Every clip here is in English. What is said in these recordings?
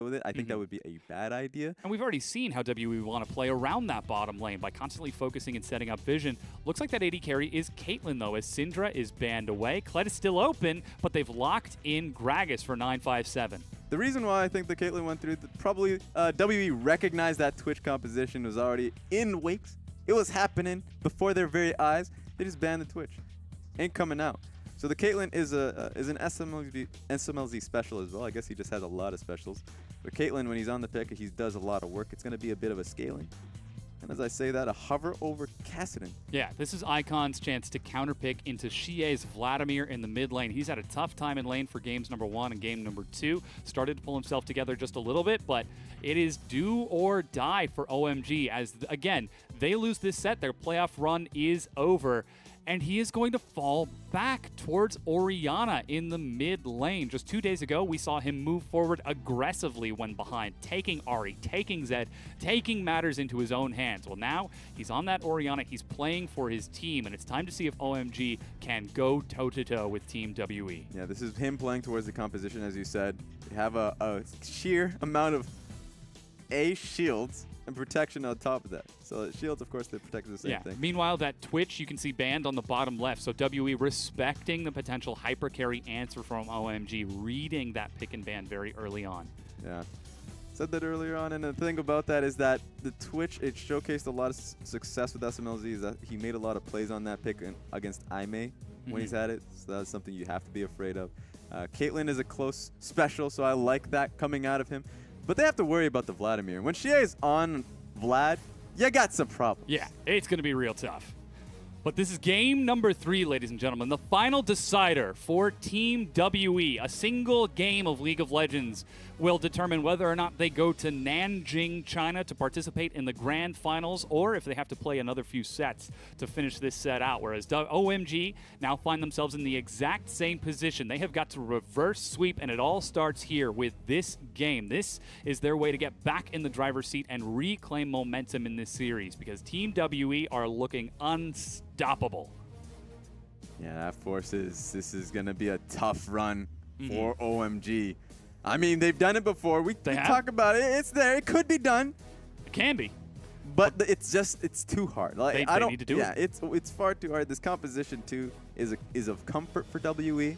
with it. I think that would be a bad idea. And we've already seen how WE want to play around that bottom lane by constantly focusing and setting up vision. Looks like that AD carry is Caitlyn, though, as Syndra is banned away. Kled is still open, but they've locked in Gragas for 957. The reason why I think the Caitlyn went through, probably WE recognized that Twitch composition was already in wakes. It was happening before their very eyes. They just banned the Twitch. Ain't coming out. So the Caitlyn is an SMLZ special as well. I guess he just has a lot of specials. But Caitlyn, when he's on the pick, he does a lot of work. It's going to be a bit of a scaling. And as I say that, a hover over Kassadin. Yeah, this is Icon's chance to counterpick into Xiye's Vladimir in the mid lane. He's had a tough time in lane for games number 1 and game number 2. Started to pull himself together just a little bit, but it is do or die for OMG as, again, they lose this set. Their playoff run is over. And he is going to fall back towards Orianna in the mid lane. Just 2 days ago, we saw him move forward aggressively when behind, taking Ahri, taking Zed, taking matters into his own hands. Well, now he's on that Orianna. He's playing for his team, and it's time to see if OMG can go toe-to-toe with Team WE. Yeah, this is him playing towards the composition, as you said. They have a sheer amount of shields and protection on top of that. So shields, of course, they protect the same thing. Meanwhile, that Twitch you can see banned on the bottom left. So WE respecting the potential hyper carry answer from OMG, reading that pick and ban very early on. Yeah. Said that earlier on, and the thing about that is that the Twitch, it showcased a lot of success with Smlz, is that he made a lot of plays on that pick against Xiye when he's had it. So that's something you have to be afraid of. Caitlyn is a close special, so I like that coming out of him. But they have to worry about the Vladimir. When Xiye is on Vlad, you got some problems. Yeah, it's going to be real tough. But this is game number 3, ladies and gentlemen. The final decider for Team WE. A single game of League of Legends will determine whether or not they go to Nanjing, China to participate in the grand finals, or if they have to play another few sets to finish this set out. Whereas OMG now find themselves in the exact same position. They have got to reverse sweep, and it all starts here with this game. This is their way to get back in the driver's seat and reclaim momentum in this series, because Team WE are looking unstoppable. Yeah, that forces this is going to be a tough run for OMG. I mean, they've done it before. We talk about it. It's there. It could be done. It can be. But it's too hard. Like, they need to do it. Yeah, it's far too hard. This composition, too, is of comfort for WE.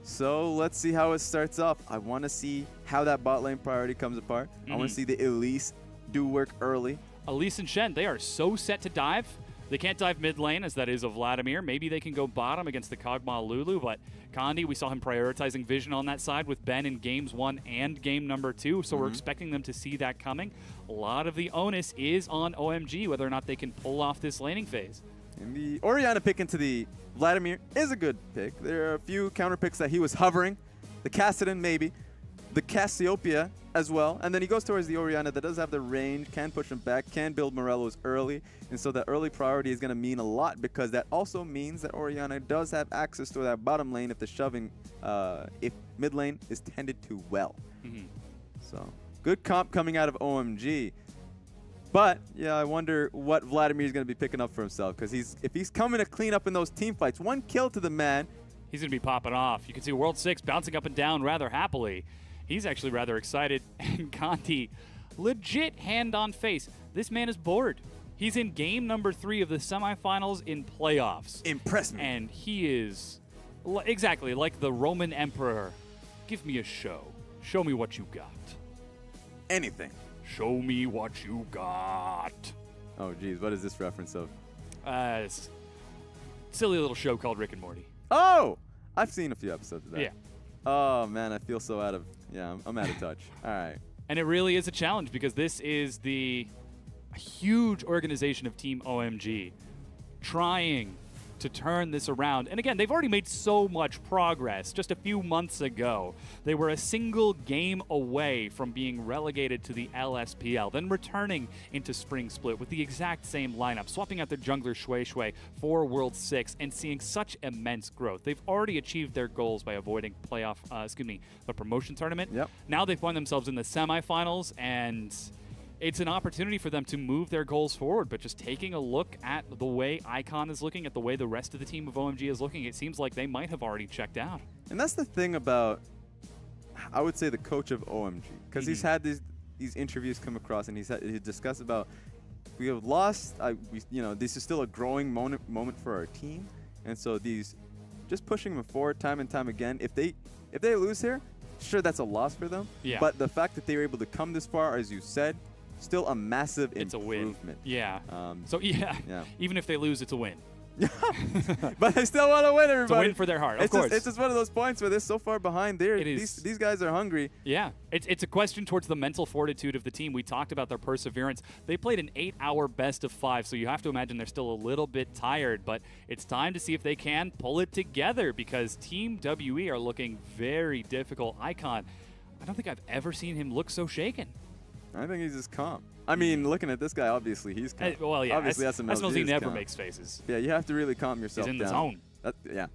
So let's see how it starts off. I want to see how that bot lane priority comes apart. I want to see the Elise do work early. Elise and Shen, they are so set to dive. They can't dive mid lane, as that is a Vladimir. Maybe they can go bottom against the Kog'Maw Lulu, but Condi, we saw him prioritizing vision on that side with Ben in games 1 and game number 2, so we're expecting them to see that coming. A lot of the onus is on OMG, whether or not they can pull off this laning phase. And the Orianna pick into the Vladimir is a good pick. There are a few counter picks that he was hovering. The Kassadin, maybe. The Cassiopeia as well. And then he goes towards the Orianna that does have the range, can push him back, can build Morellos early. And so that early priority is going to mean a lot, because that also means that Orianna does have access to that bottom lane if the shoving, if mid lane is tended to well. So good comp coming out of OMG. But, yeah, I wonder what Vladimir is going to be picking up for himself, because if he's coming to clean up in those team fights, 1 kill to the man. He's going to be popping off. You can see World 6 bouncing up and down rather happily. He's actually rather excited. And Condi, legit hand on face. This man is bored. He's in game number 3 of the semifinals in playoffs. Impress me. And he is exactly like the Roman emperor. Give me a show. Show me what you got. Anything. Show me what you got. Oh, geez. What is this reference of? It's a silly little show called Rick and Morty. Oh! I've seen a few episodes of that. Yeah. Oh, man. I feel so out of... Yeah, I'm out of touch. All right. And it really is a challenge, because this is the huge organization of Team OMG trying to turn this around. And again, they've already made so much progress. Just a few months ago, they were a single game away from being relegated to the LSPL, then returning into Spring Split with the exact same lineup, swapping out their jungler Xiye for World 6 and seeing such immense growth. They've already achieved their goals by avoiding the promotion tournament. Yep. Now they find themselves in the semifinals, and it's an opportunity for them to move their goals forward. But just taking a look at the way Icon is looking, at the way the rest of the team of OMG is looking, it seems like they might have already checked out. And that's the thing about I would say the coach of OMG, because he's had these interviews come across, and he discussed about, we have lost. You know, this is still a growing moment for our team, and so just pushing them forward time and time again. If they lose here, sure, that's a loss for them. Yeah. But the fact that they were able to come this far, as you said, still a massive it's improvement. A win. Yeah. So yeah, even if they lose, it's a win. But they still want to win, everybody. It's a win for their heart, of course. It's just one of those points where they're so far behind. These guys are hungry. Yeah, it's a question towards the mental fortitude of the team. We talked about their perseverance. They played an 8-hour best of 5, so you have to imagine they're still a little bit tired. But it's time to see if they can pull it together, because Team WE are looking very difficult. Icon, I don't think I've ever seen him look so shaken. I think he's just calm. I mean, looking at this guy, obviously he's calm. Well, yeah, obviously Smlz never makes faces. Yeah, you have to really calm yourself down. He's in the zone. Yeah.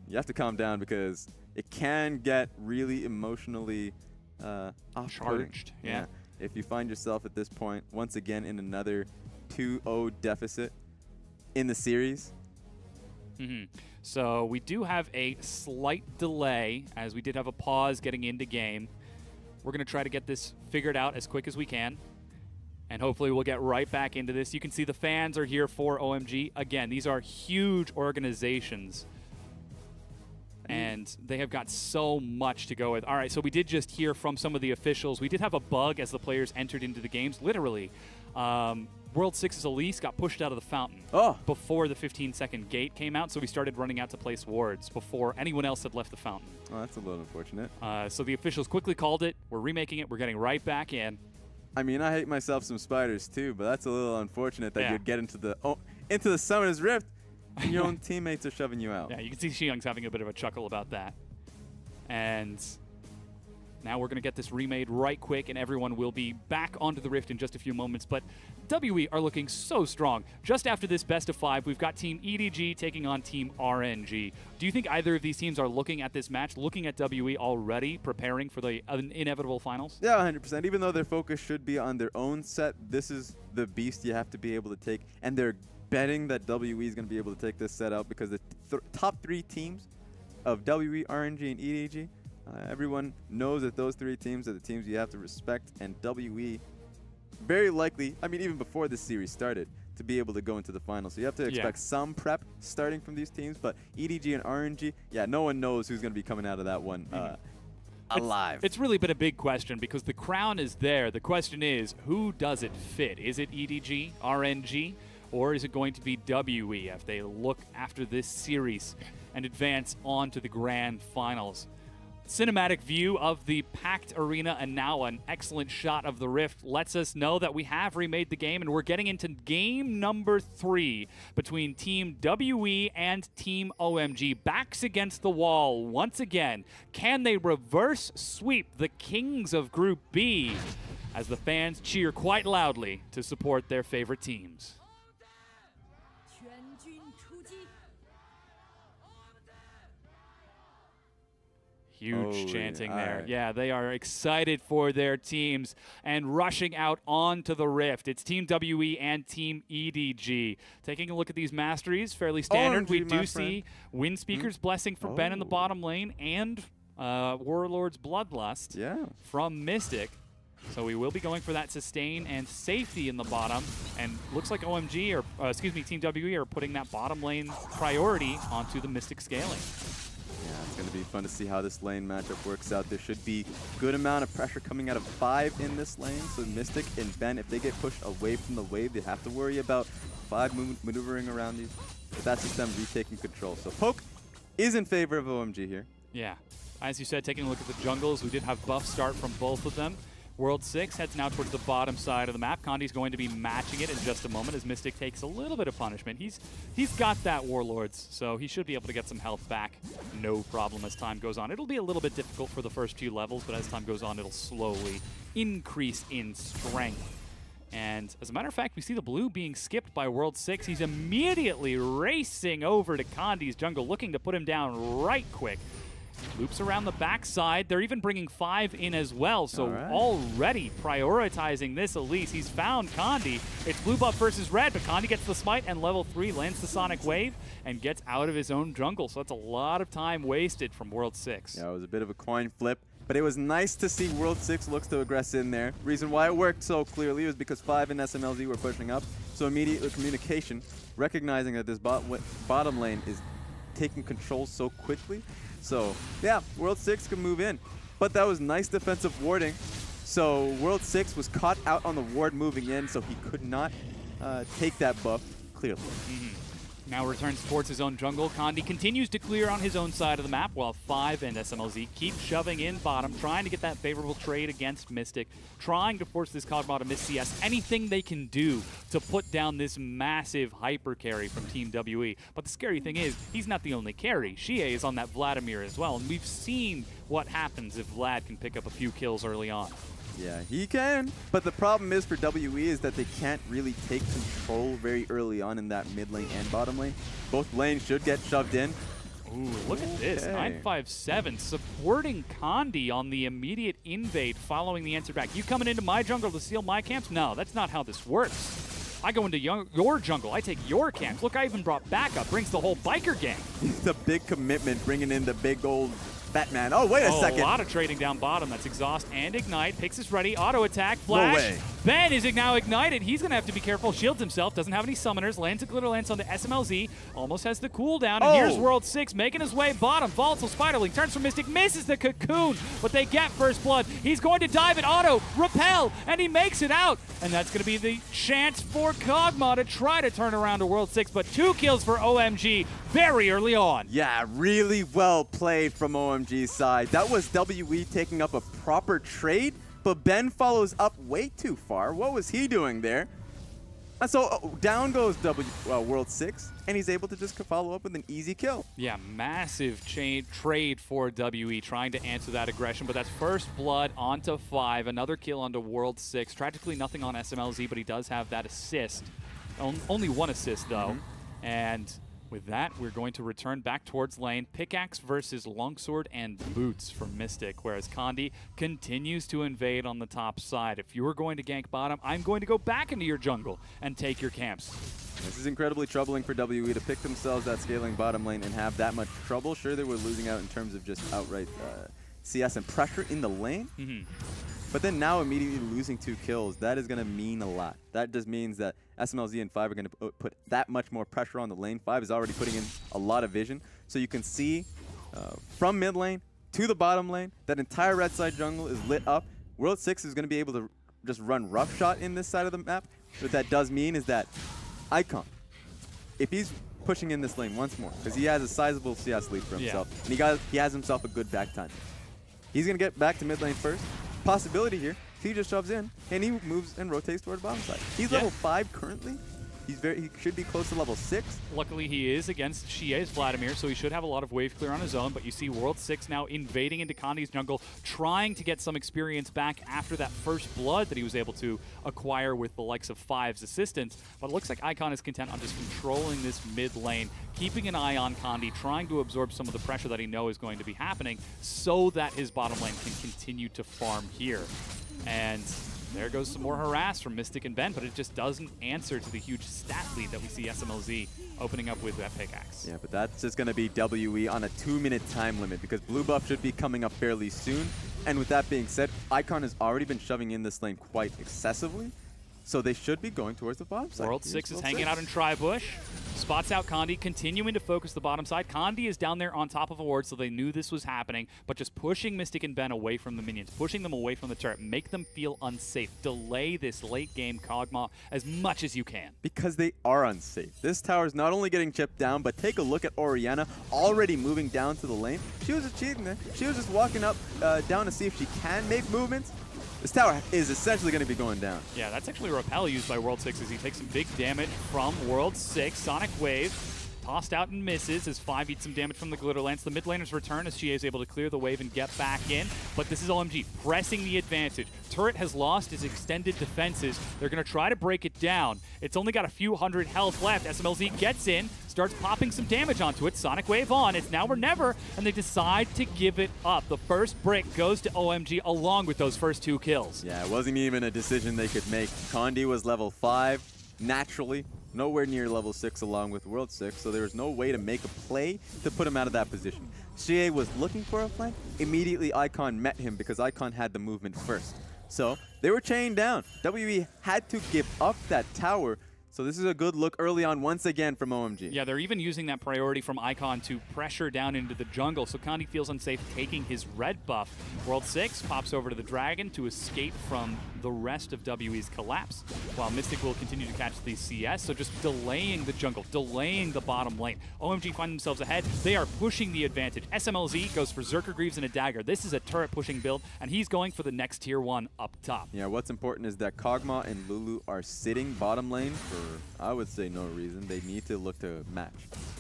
You have to calm down, because it can get really emotionally charged. Yeah. If you find yourself at this point, once again, in another 2-0 deficit in the series. So we do have a slight delay, as we did have a pause getting into game. We're going to try to get this figured out as quick as we can, and hopefully we'll get right back into this. You can see the fans are here for OMG. Again, these are huge organizations, and they have got so much to go with. All right, so we did just hear from some of the officials. We did have a bug as the players entered into the games, literally. World 6's Elise got pushed out of the fountain before the 15-second gate came out, so we started running out to place wards before anyone else had left the fountain. Oh, that's a little unfortunate. So the officials quickly called it. We're remaking it. We're getting right back in. I mean, I hate myself some spiders too, but that's a little unfortunate that you'd get into the Summoner's Rift and your own teammates are shoving you out. Yeah, you can see Xiyang's having a bit of a chuckle about that. And now we're going to get this remade right quick, and everyone will be back onto the Rift in just a few moments. But WE are looking so strong. Just after this best of 5, we've got Team EDG taking on Team RNG. Do you think either of these teams are looking at this match, looking at WE already, preparing for the inevitable finals? Yeah, 100%. Even though their focus should be on their own set, this is the beast you have to be able to take. And they're betting that WE is going to be able to take this set out, because the top 3 teams of WE, RNG, and EDG, everyone knows that those 3 teams are the teams you have to respect, and WE very likely, I mean, even before this series started, to be able to go into the final. So you have to expect some prep starting from these teams, but EDG and RNG, no one knows who's going to be coming out of that one alive. It's really been a big question, because the crown is there. The question is, who does it fit? Is it EDG, RNG, or is it going to be WE if they look after this series and advance on to the grand finals? Cinematic view of the packed arena, and now an excellent shot of the Rift lets us know that we have remade the game, and we're getting into game number 3 between Team WE and Team OMG. Backs against the wall once again. Can they reverse sweep the kings of Group B as the fans cheer quite loudly to support their favorite teams? Huge chanting there. Yeah, they are excited for their teams and rushing out onto the Rift. It's Team WE and Team EDG. Taking a look at these masteries, fairly standard. OMG, we do see Windspeaker's Blessing for Ben in the bottom lane, and Warlord's Bloodlust from Mystic. So we will be going for that sustain and safety in the bottom. And looks like OMG, or excuse me, Team WE are putting that bottom lane priority onto the Mystic scaling. Yeah, it's going to be fun to see how this lane matchup works out. There should be good amount of pressure coming out of 5 in this lane. So Mystic and Ben, if they get pushed away from the wave, they have to worry about 5 maneuvering around these. But that's just them retaking control. So Poke is in favor of OMG here. Yeah. As you said, taking a look at the jungles, we did have buff start from both of them. World 6 heads now towards the bottom side of the map. Condi's going to be matching it in just a moment as Mystic takes a little bit of punishment. He's got that Warlords, so he should be able to get some health back. No problem as time goes on. It'll be a little bit difficult for the first few levels, but as time goes on, it'll slowly increase in strength. And as a matter of fact, we see the blue being skipped by World 6. He's immediately racing over to Condi's jungle, looking to put him down right quick. Loops around the backside. They're even bringing 5 in as well, so already prioritizing this Elise. He's found Condi. It's blue buff versus red, but Condi gets the smite and level 3 lands the Sonic Wave and gets out of his own jungle. So that's a lot of time wasted from World 6. Yeah, it was a bit of a coin flip. But it was nice to see World 6 looks to aggress in there. Reason why it worked so clearly was because 5 and Smlz were pushing up. So immediate communication, recognizing that this bottom lane is taking control so quickly. So yeah, World 6 can move in. But that was nice defensive warding. So World 6 was caught out on the ward moving in, so he could not take that buff clearly. Now returns towards his own jungle. Condi continues to clear on his own side of the map, while 5 and Smlz keep shoving in bottom, trying to get that favorable trade against Mystic, trying to force this Kog'Maw to miss CS. Anything they can do to put down this massive hyper carry from Team WE. But the scary thing is, he's not the only carry. Xiye is on that Vladimir as well, and we've seen what happens if Vlad can pick up a few kills early on. Yeah, he can. But the problem is for WE is that they can't really take control very early on in that mid lane and bottom lane. Both lanes should get shoved in. Ooh, look at this. 957 supporting Condi on the immediate invade following the answer back. You coming into my jungle to steal my camps? No, that's not how this works. I go into your jungle. I take your camps. Look, I even brought backup. Brings the whole biker gang. It's a big commitment bringing in the big old Batman. Oh, wait a second. A lot of trading down bottom. That's Exhaust and Ignite. Pix is ready. Auto attack. Flash. No way. Ben is now ignited. He's going to have to be careful. Shields himself. Doesn't have any summoners. Lands a glitter lance on the Smlz. Almost has the cooldown. And here's World 6 making his way bottom. Volatile Spiderling turns from Mystic. Misses the cocoon. But they get first blood. He's going to dive at Auto. Repel. And he makes it out. And that's going to be the chance for Kog'Maw to try to turn around to World 6. But 2 kills for OMG very early on. Yeah, really well played from OMG's side. That was WE taking up a proper trade. But Ben follows up way too far. What was he doing there? And so down goes World 6, and he's able to just follow up with an easy kill. Yeah, massive trade for WE, trying to answer that aggression. But that's first blood onto 5, another kill onto World 6. Tragically, nothing on Smlz, but he does have that assist. Only 1 assist, though. And with that, we're going to return back towards lane. Pickaxe versus Longsword and Boots from Mystic, whereas Condi continues to invade on the top side. If you were going to gank bottom, I'm going to go back into your jungle and take your camps. This is incredibly troubling for WE to pick themselves that scaling bottom lane and have that much trouble. Sure, they were losing out in terms of just outright CS and pressure in the lane. But then now immediately losing 2 kills, that is going to mean a lot. That just means that Smlz and 5 are going to put that much more pressure on the lane. 5 is already putting in a lot of vision. So you can see from mid lane to the bottom lane, that entire red side jungle is lit up. World 6 is going to be able to just run roughshod in this side of the map. What that does mean is that Icon, if he's pushing in this lane once more, because he has a sizable CS lead for himself, and he has himself a good back time, he's going to get back to mid lane first. Possibility here, he just shoves in and he moves and rotates toward the bottom side. He's level 5 currently. He should be close to level 6. Luckily, he is against Xiye's Vladimir, so he should have a lot of wave clear on his own. But you see World 6 now invading into Condi's jungle, trying to get some experience back after that first blood that he was able to acquire with the likes of 5's assistance. But it looks like Icon is content on just controlling this mid lane, keeping an eye on Condi, trying to absorb some of the pressure that he knows is going to be happening so that his bottom lane can continue to farm here. And there goes some more harass from Mystic and Ben, but it just doesn't answer to the huge stat lead that we see Smlz opening up with that pickaxe. Yeah, but that's just going to be WE on a 2-minute time limit because blue buff should be coming up fairly soon. And with that being said, Icon has already been shoving in this lane quite excessively. So they should be going towards the bottom side. World 6 is hanging out in Tri-Bush. Spots out Condi, continuing to focus the bottom side. Condi is down there on top of a ward, so they knew this was happening, but just pushing Mystic and Ben away from the minions, pushing them away from the turret, make them feel unsafe. Delay this late-game Kog'Maw as much as you can. Because they are unsafe. This tower is not only getting chipped down, but take a look at Orianna already moving down to the lane. She was just cheating there. She was just walking up down to see if she can make movements. This tower is essentially going to be going down. Yeah, that's actually a repel used by World 6 as he takes some big damage from World 6. Sonic Wave tossed out and misses as 5 eats some damage from the Glitter Lance. The mid laners return as Xiye is able to clear the wave and get back in. But this is OMG pressing the advantage. Turret has lost his extended defenses. They're going to try to break it down. It's only got a few hundred health left. Smlz gets in, starts popping some damage onto it. Sonic Wave on. It's now or never, and they decide to give it up. The first brick goes to OMG along with those first 2 kills. Yeah, it wasn't even a decision they could make. Condi was level 5. Naturally, nowhere near level 6 along with World 6, so there was no way to make a play to put him out of that position. Xiye was looking for a flank. Immediately, Icon met him because Icon had the movement first. So they were chained down. WE had to give up that tower. So this is a good look early on once again from OMG. Yeah, they're even using that priority from Icon to pressure down into the jungle, so Condi feels unsafe taking his red buff. World 6 pops over to the Dragon to escape from the rest of WE's collapse, while Mystic will continue to catch the CS, so just delaying the jungle, delaying the bottom lane. OMG find themselves ahead. They are pushing the advantage. Smlz goes for Zerker Greaves and a dagger. This is a turret pushing build, and he's going for the next tier 1 up top. Yeah, what's important is that Kog'Maw and Lulu are sitting bottom lane for, I would say, no reason. They need to look to match.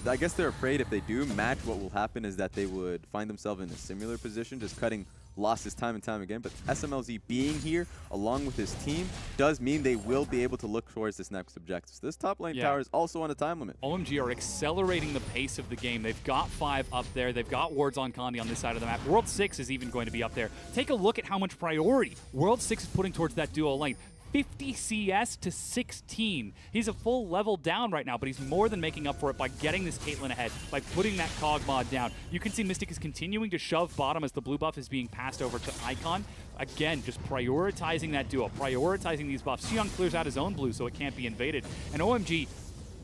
I guess they're afraid if they do match, what will happen is that they would find themselves in a similar position, just cutting losses time and time again. But Smlz being here along with his team does mean they will be able to look towards this next objective. So this top lane tower is also on a time limit. OMG are accelerating the pace of the game. They've got 5 up there. They've got wards on Condi on this side of the map. World 6 is even going to be up there. Take a look at how much priority World 6 is putting towards that duo lane. 50 CS to 16. He's a full level down right now, but he's more than making up for it by getting this Caitlyn ahead, by putting that Kog'Maw down. You can see Mystic is continuing to shove bottom as the blue buff is being passed over to Icon. Again, just prioritizing that duo, prioritizing these buffs. Xiyang clears out his own blue so it can't be invaded. And OMG,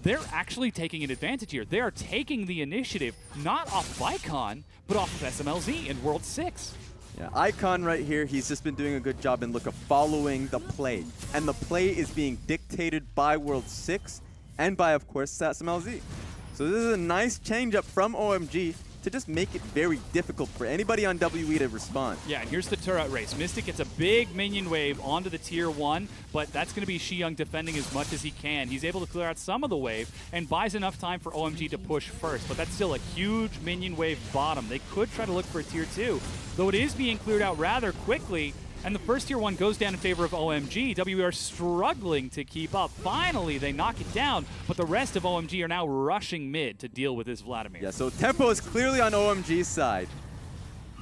they're actually taking an advantage here. They are taking the initiative, not off of Icon, but off of Smlz in World 6. Yeah, Icon right here, he's just been doing a good job in look of following the play. And the play is being dictated by World 6 and by, of course, Smlz. So this is a nice change up from OMG to just make it very difficult for anybody on WE to respond. Yeah, and here's the turret race. Mystic gets a big minion wave onto the tier 1, but that's going to be Xiyang defending as much as he can. He's able to clear out some of the wave and buys enough time for OMG to push first, but that's still a huge minion wave bottom. They could try to look for a tier 2, though it is being cleared out rather quickly. And the first tier 1 goes down in favor of OMG. WE are struggling to keep up. Finally, they knock it down, but the rest of OMG are now rushing mid to deal with this Vladimir. Yeah, so tempo is clearly on OMG's side.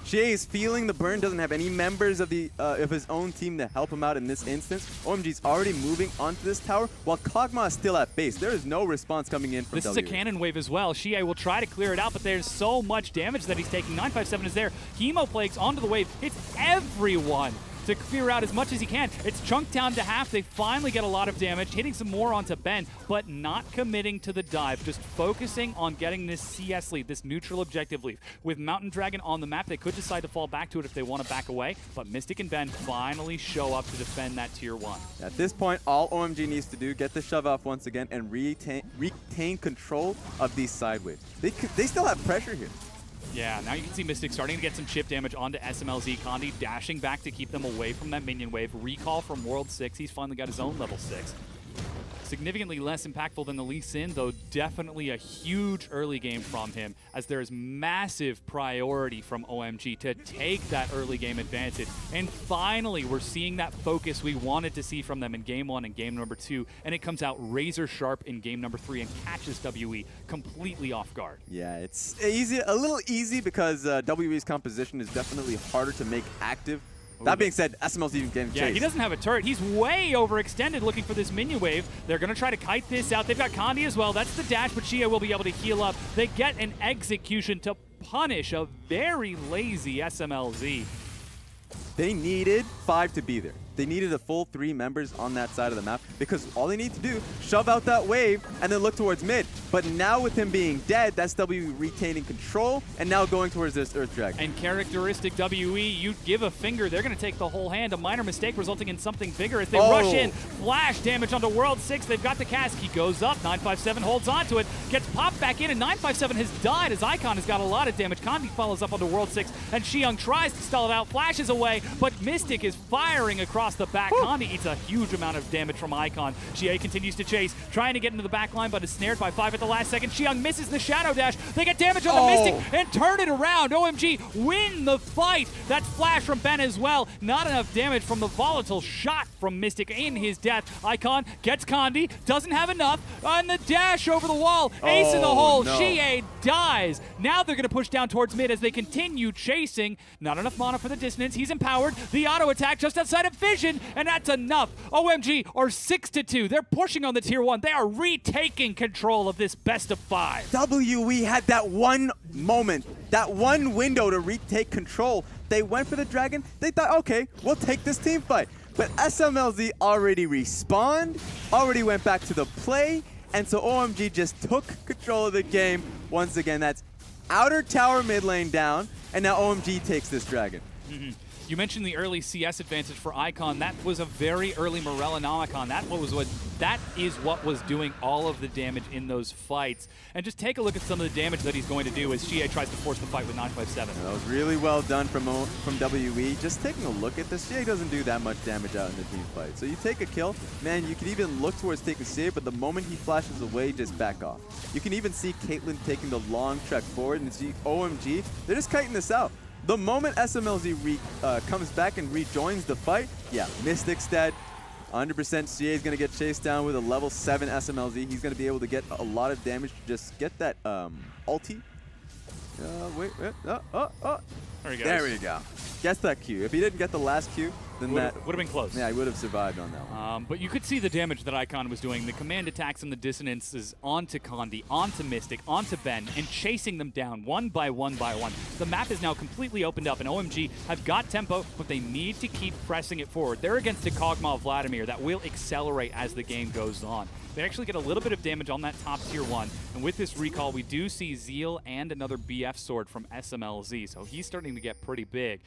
Xiye is feeling the burn, doesn't have any members of his own team to help him out in this instance. OMG's already moving onto this tower, while Kog'Maw is still at base. There is no response coming in from This is a cannon wave as well. Xiye will try to clear it out, but there's so much damage that he's taking. 957 is there. Chemo Plagues onto the wave. It's everyone to clear out as much as he can. It's chunked down to half. They finally get a lot of damage, hitting some more onto Ben, but not committing to the dive, just focusing on getting this CS lead, this neutral objective lead. With Mountain Dragon on the map, they could decide to fall back to it if they want to back away, but Mystic and Ben finally show up to defend that tier 1. At this point, all OMG needs to do, get the shove off once again and retain control of these side waves. They still have pressure here. Yeah, now you can see Mystic starting to get some chip damage onto Smlz. Condi dashing back to keep them away from that minion wave. Recall from World 6. He's finally got his own level 6. Significantly less impactful than the Lee Sin, though definitely a huge early game from him, as there is massive priority from OMG to take that early game advantage. And finally, we're seeing that focus we wanted to see from them in Game 1 and Game number 2, and it comes out razor sharp in Game number 3 and catches WE completely off guard. Yeah, it's easy, a little easy because WE's composition is definitely harder to make active. That being said, Smlz even getting chased. Yeah, he doesn't have a turret. He's way overextended looking for this minion wave. They're going to try to kite this out. They've got Condi as well. That's the dash, but Xiye will be able to heal up. They get an execution to punish a very lazy Smlz. They needed 5 to be there. They needed a full 3 members on that side of the map because all they need to do, shove out that wave and then look towards mid. But now with him being dead, that's WE retaining control and now going towards this Earth Dragon. And characteristic WE, you give a finger, they're going to take the whole hand. A minor mistake resulting in something bigger as they rush in. Flash damage onto World 6. They've got the cask. He goes up. 957 holds onto it. Gets popped back in, and 957 has died as Icon has got a lot of damage. Condi follows up onto World 6, and Xiyang tries to stall it out. Flashes away, but Mystic is firing across the back. Condi eats a huge amount of damage from Icon. Xiye continues to chase, trying to get into the back line, but is snared by 5 at the last second. Xiyang misses the Shadow Dash. They get damage on the Mystic and turn it around. OMG win the fight. That's Flash from Ben as well. Not enough damage from the volatile shot from Mystic in his death. Icon gets Condi, doesn't have enough, on the dash over the wall. Ace in the hole. No. Xiye dies. Now they're going to push down towards mid as they continue chasing. Not enough mana for the dissonance. He's empowered. The auto attack just outside of 50. vision, and that's enough. OMG are 6-2. They're pushing on the tier 1. They are retaking control of this best of 5. WE had that one moment, that one window to retake control. They went for the dragon. They thought, okay, we'll take this team fight. But Smlz already respawned, already went back to the play, and so OMG just took control of the game. Once again, that's outer tower mid lane down, and now OMG takes this dragon. You mentioned the early CS advantage for Icon. That was a very early Morellonomicon. That is what was doing all of the damage in those fights. And just take a look at some of the damage that he's going to do as Xiye tries to force the fight with 957. That was really well done from WE. Just taking a look at this, Xiye doesn't do that much damage out in the team fight. So you take a kill, man, you can even look towards taking Xiye, but the moment he flashes away, just back off. You can even see Caitlyn taking the long trek forward, and see OMG, they're just kiting this out. The moment Smlz comes back and rejoins the fight, yeah, Mystic's dead. 100% Xiye is going to get chased down with a level 7 Smlz. He's going to be able to get a lot of damage to just get that ulti. Wait. There he goes. There we go. Gets that Q. If he didn't get the last Q, then that would have been close. Yeah, he would have survived on that one. But you could see the damage that Icon was doing. The command attacks and the dissonances onto Condi, onto Mystic, onto Ben, and chasing them down one by one by one. The map is now completely opened up, and OMG have got tempo, but they need to keep pressing it forward. They're against a Kog'Maw Vladimir that will accelerate as the game goes on. They actually get a little bit of damage on that top tier 1, and with this recall, we do see Zeal and another BF sword from Smlz, so he's starting to get pretty big.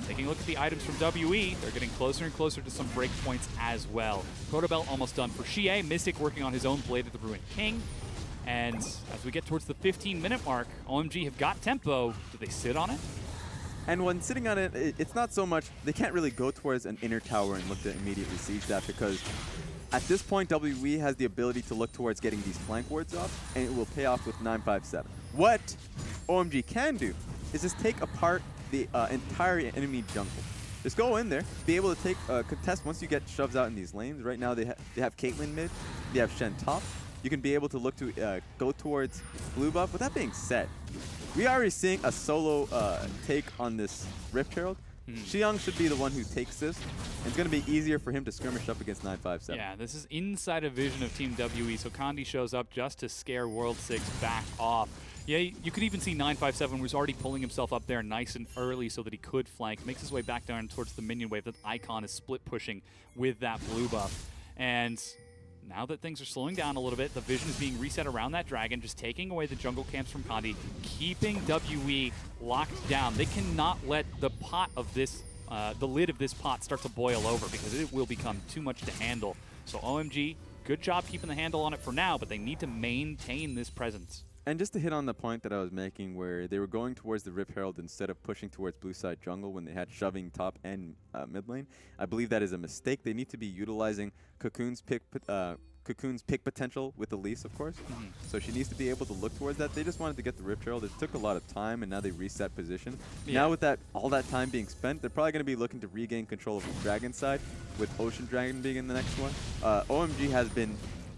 Taking a look at the items from WE, they're getting closer and closer to some break points as well. Protobelt almost done for Xiye, Mystic working on his own Blade of the Ruined King, and as we get towards the 15-minute mark, OMG have got tempo. Do they sit on it? And when sitting on it, it's not so much, they can't really go towards an inner tower and look to immediately siege that, because at this point, WE has the ability to look towards getting these flank wards off, and it will pay off with 957. What OMG can do is just take apart the entire enemy jungle. Just go in there, be able to take contest once you get shoves out in these lanes. Right now, they have Caitlyn mid, they have Shen top. You can be able to look to go towards blue buff. With that being said, we are already seeing a solo take on this Rift Herald. Xiyang should be the one who takes this. And it's going to be easier for him to skirmish up against 957. Yeah, this is inside of vision of Team WE, so Condi shows up just to scare World 6 back off. Yeah, you could even see 957 was already pulling himself up there nice and early so that he could flank. Makes his way back down towards the minion wave that Icon is split pushing with that blue buff. And now that things are slowing down a little bit, the vision is being reset around that dragon, just taking away the jungle camps from Condi, keeping WE locked down. They cannot let the pot of this, the lid of this pot start to boil over, because it will become too much to handle. So OMG, good job keeping the handle on it for now, but they need to maintain this presence. And just to hit on the point that I was making, where they were going towards the Rift Herald instead of pushing towards blue side jungle when they had shoving top and mid lane, I believe that is a mistake. They need to be utilizing Cocoon's pick potential with Elise, of course. So she needs to be able to look towards that. They just wanted to get the Rift Herald. It took a lot of time, and now they reset position. Yeah. Now with all that time being spent, they're probably going to be looking to regain control of the Dragon side, with Ocean Dragon being in the next one. OMG has been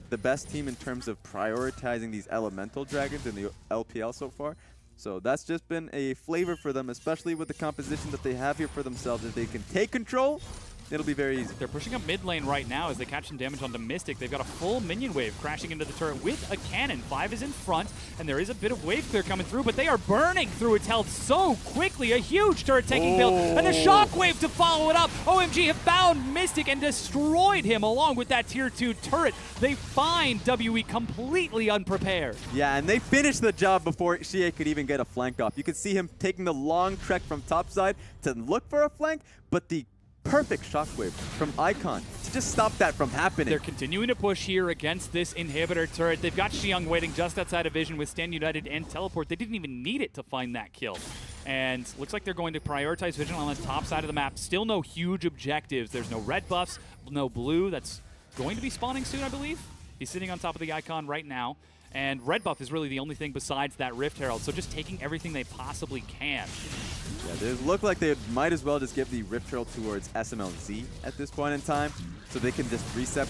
the best team in terms of prioritizing these elemental dragons in the LPL so far. So that's just been a flavor for them, especially with the composition that they have here for themselves. If they can take control, it'll be very easy. They're pushing up mid lane right now as they catch some damage onto Mystic. They've got a full minion wave crashing into the turret with a cannon. 5 is in front, and there is a bit of wave clear coming through, but they are burning through its health so quickly. A huge turret taking build, and the shockwave to follow it up. OMG have found Mystic and destroyed him along with that tier 2 turret. They find WE completely unprepared. Yeah, and they finished the job before Xiye could even get a flank off. You could see him taking the long trek from topside to look for a flank, but the perfect shockwave from Icon to just stop that from happening. They're continuing to push here against this inhibitor turret. They've got Xiyang waiting just outside of vision with Stand United and Teleport. They didn't even need it to find that kill. And looks like they're going to prioritize vision on the top side of the map. Still no huge objectives. There's no red buffs, no blue. That's going to be spawning soon, I believe. He's sitting on top of the Icon right now. And red buff is really the only thing besides that Rift Herald, so just taking everything they possibly can. Yeah, they look like they might as well just give the Rift Herald towards Smlz at this point in time, so they can just reset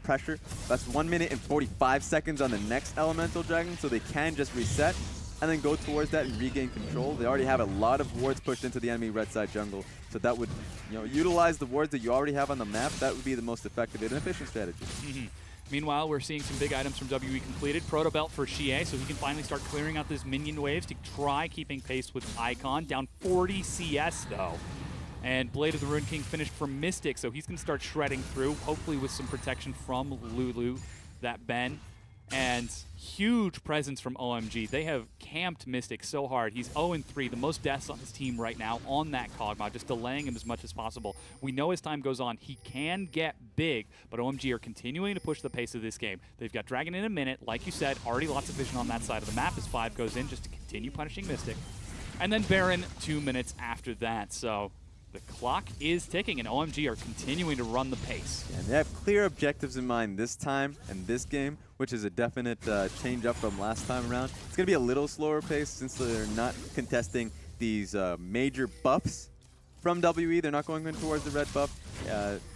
pressure. That's 1 minute and 45 seconds on the next Elemental Dragon, so they can just reset. and then go towards that and regain control. They already have a lot of wards pushed into the enemy red side jungle, so that would, utilize the wards that you already have on the map. That would be the most effective and efficient strategy. Meanwhile, we're seeing some big items from WE completed. Proto Belt for Xiye, so he can finally start clearing out those minion waves to try keeping pace with Icon. Down 40 CS, though. And Blade of the Ruined King finished for Mystic, so he's going to start shredding through, hopefully with some protection from Lulu, that Ben. And huge presence from OMG. They have camped Mystic so hard. He's 0-3, the most deaths on his team right now on that Kog'Maw, just delaying him as much as possible. We know as time goes on, he can get big, but OMG are continuing to push the pace of this game. They've got Dragon in a minute. Like you said, already lots of vision on that side of the map as 5 goes in just to continue punishing Mystic. And then Baron 2 minutes after that. So the clock is ticking, and OMG are continuing to run the pace. Yeah, and they have clear objectives in mind this time and this game, which is a definite change up from last time around. It's going to be a little slower pace since they're not contesting these major buffs from WE. They're not going in towards the red buff.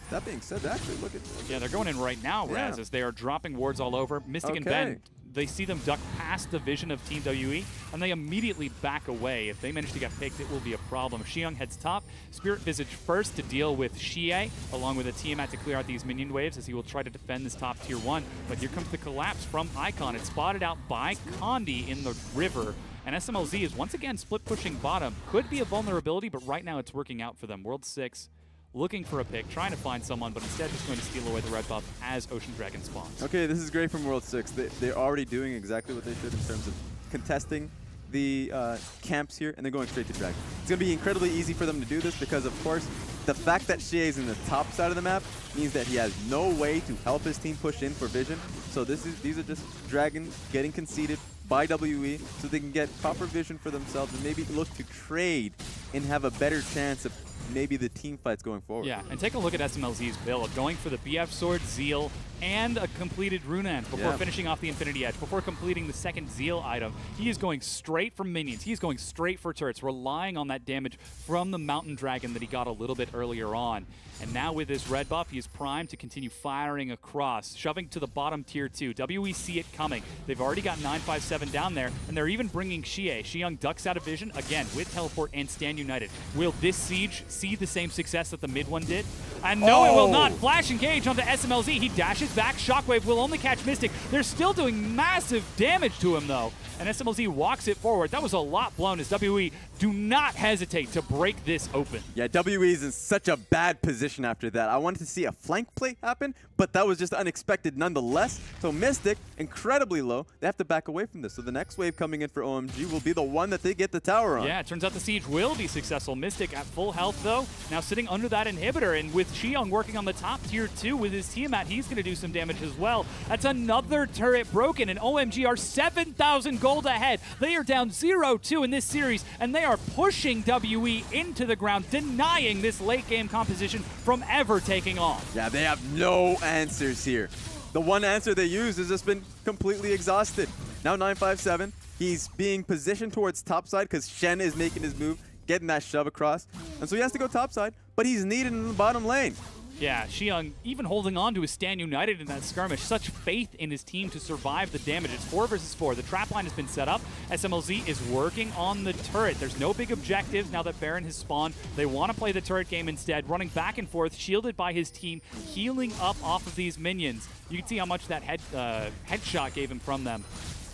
That being said, actually, look at... Yeah, they're going in right now, Raz, as they are dropping wards all over. Mystic and Ben, they see them duck past the vision of Team WE, and they immediately back away. If they manage to get picked, it will be a problem. Xiyang heads top. Spirit Visage first to deal with Xiye, along with a Tiamat to clear out these minion waves as he will try to defend this top tier 1. But here comes the collapse from Icon. It's spotted out by Condi in the river. And Smlz is once again split pushing bottom. Could be a vulnerability, but right now it's working out for them. World 6 looking for a pick, trying to find someone, but instead just going to steal away the red buff as Ocean Dragon spawns. Okay, this is great from World 6. They're already doing exactly what they should in terms of contesting the camps here, and they're going straight to Dragon. It's going to be incredibly easy for them to do this because, of course, the fact that Xiye is in the top side of the map means that he has no way to help his team push in for vision. So these are just Dragons getting conceded by WE so they can get proper vision for themselves and maybe look to trade and have a better chance of maybe the team fights going forward. Yeah, and take a look at Smlz's build, going for the BF Sword, Zeal, and a completed Runan before finishing off the Infinity Edge, before completing the second Zeal item. He is going straight for minions. He is going straight for turrets, relying on that damage from the Mountain Dragon that he got a little bit earlier on. And now with this red buff, he is primed to continue firing across, shoving to the bottom tier 2. WE see it coming. They've already got 957 down there, and they're even bringing Xiye. Xiyang ducks out of vision, again, with teleport and stand united. Will this siege see the same success that the mid one did? And no, it will not. Flash engage onto Smlz. He dashes back. Shockwave will only catch Mystic. They're still doing massive damage to him, though. And Smlz walks it forward. That was a lot blown as WE do not hesitate to break this open. Yeah, WE is in such a bad position after that. I wanted to see a flank play happen, but that was just unexpected nonetheless. So Mystic, incredibly low. They have to back away from this. So the next wave coming in for OMG will be the one that they get the tower on. Yeah, it turns out the siege will be successful. Mystic at full health, though, now sitting under that inhibitor. And with Xiyang working on the top tier 2 with his Tiamat, he's going to do some damage as well. That's another turret broken, and OMG are 7,000 gold ahead. They are down 0-2 in this series, and they are pushing WE into the ground, denying this late game composition from ever taking off. Yeah, they have no answers here. The one answer they use has just been completely exhausted. Now 957, he's being positioned towards topside because Shen is making his move, getting that shove across. And so he has to go topside, but he's needed in the bottom lane. Yeah, Xiyang even holding on to his stand united in that skirmish. Such faith in his team to survive the damage. It's 4 versus 4. The trap line has been set up. Smlz is working on the turret. There's no big objectives now that Baron has spawned. They want to play the turret game instead, running back and forth, shielded by his team, healing up off of these minions. You can see how much that headshot gave him from them.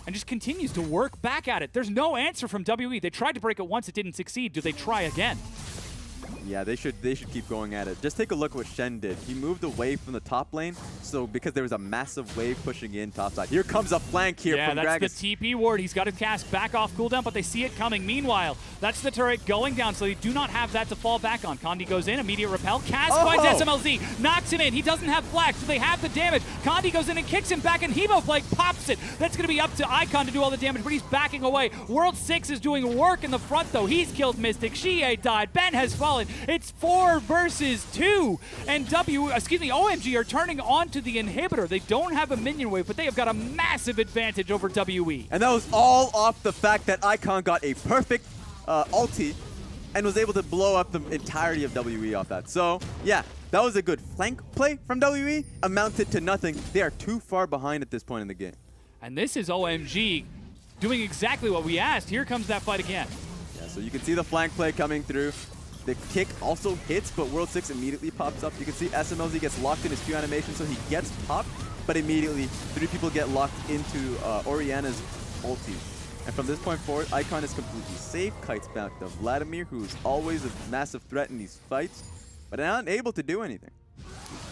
And just continues to work back at it. There's no answer from WE. They tried to break it once, it didn't succeed. Do they try again? Yeah, they should keep going at it. Just take a look at what Shen did. He moved away from the top lane, so because there was a massive wave pushing in topside. Here comes a flank here from Gragas. Yeah, that's the TP ward. He's got to cast back off cooldown, but they see it coming. Meanwhile, that's the turret going down, so they do not have that to fall back on. Condi goes in, immediate repel. Cast finds Smlz, knocks him in. He doesn't have flash, so they have the damage. Condi goes in and kicks him back, and Hemoflake pops it. That's going to be up to Icon to do all the damage, but he's backing away. World 6 is doing work in the front, though. He's killed Mystic. Xiye died. Ben has fallen. It's 4 versus 2, and OMG are turning onto the inhibitor. They don't have a minion wave, but they have got a massive advantage over WE. And that was all off the fact that Icon got a perfect ulti and was able to blow up the entirety of WE off that. So, yeah, that was a good flank play from WE, amounted to nothing. They are too far behind at this point in the game. And this is OMG doing exactly what we asked. Here comes that fight again. Yeah, so you can see the flank play coming through. The kick also hits, but World 6 immediately pops up. You can see Smlz gets locked in his Q animation, so he gets popped, but immediately 3 people get locked into Orianna's ulti. And from this point forward, Icon is completely safe. Kite's back to Vladimir, who's always a massive threat in these fights, but not able to do anything.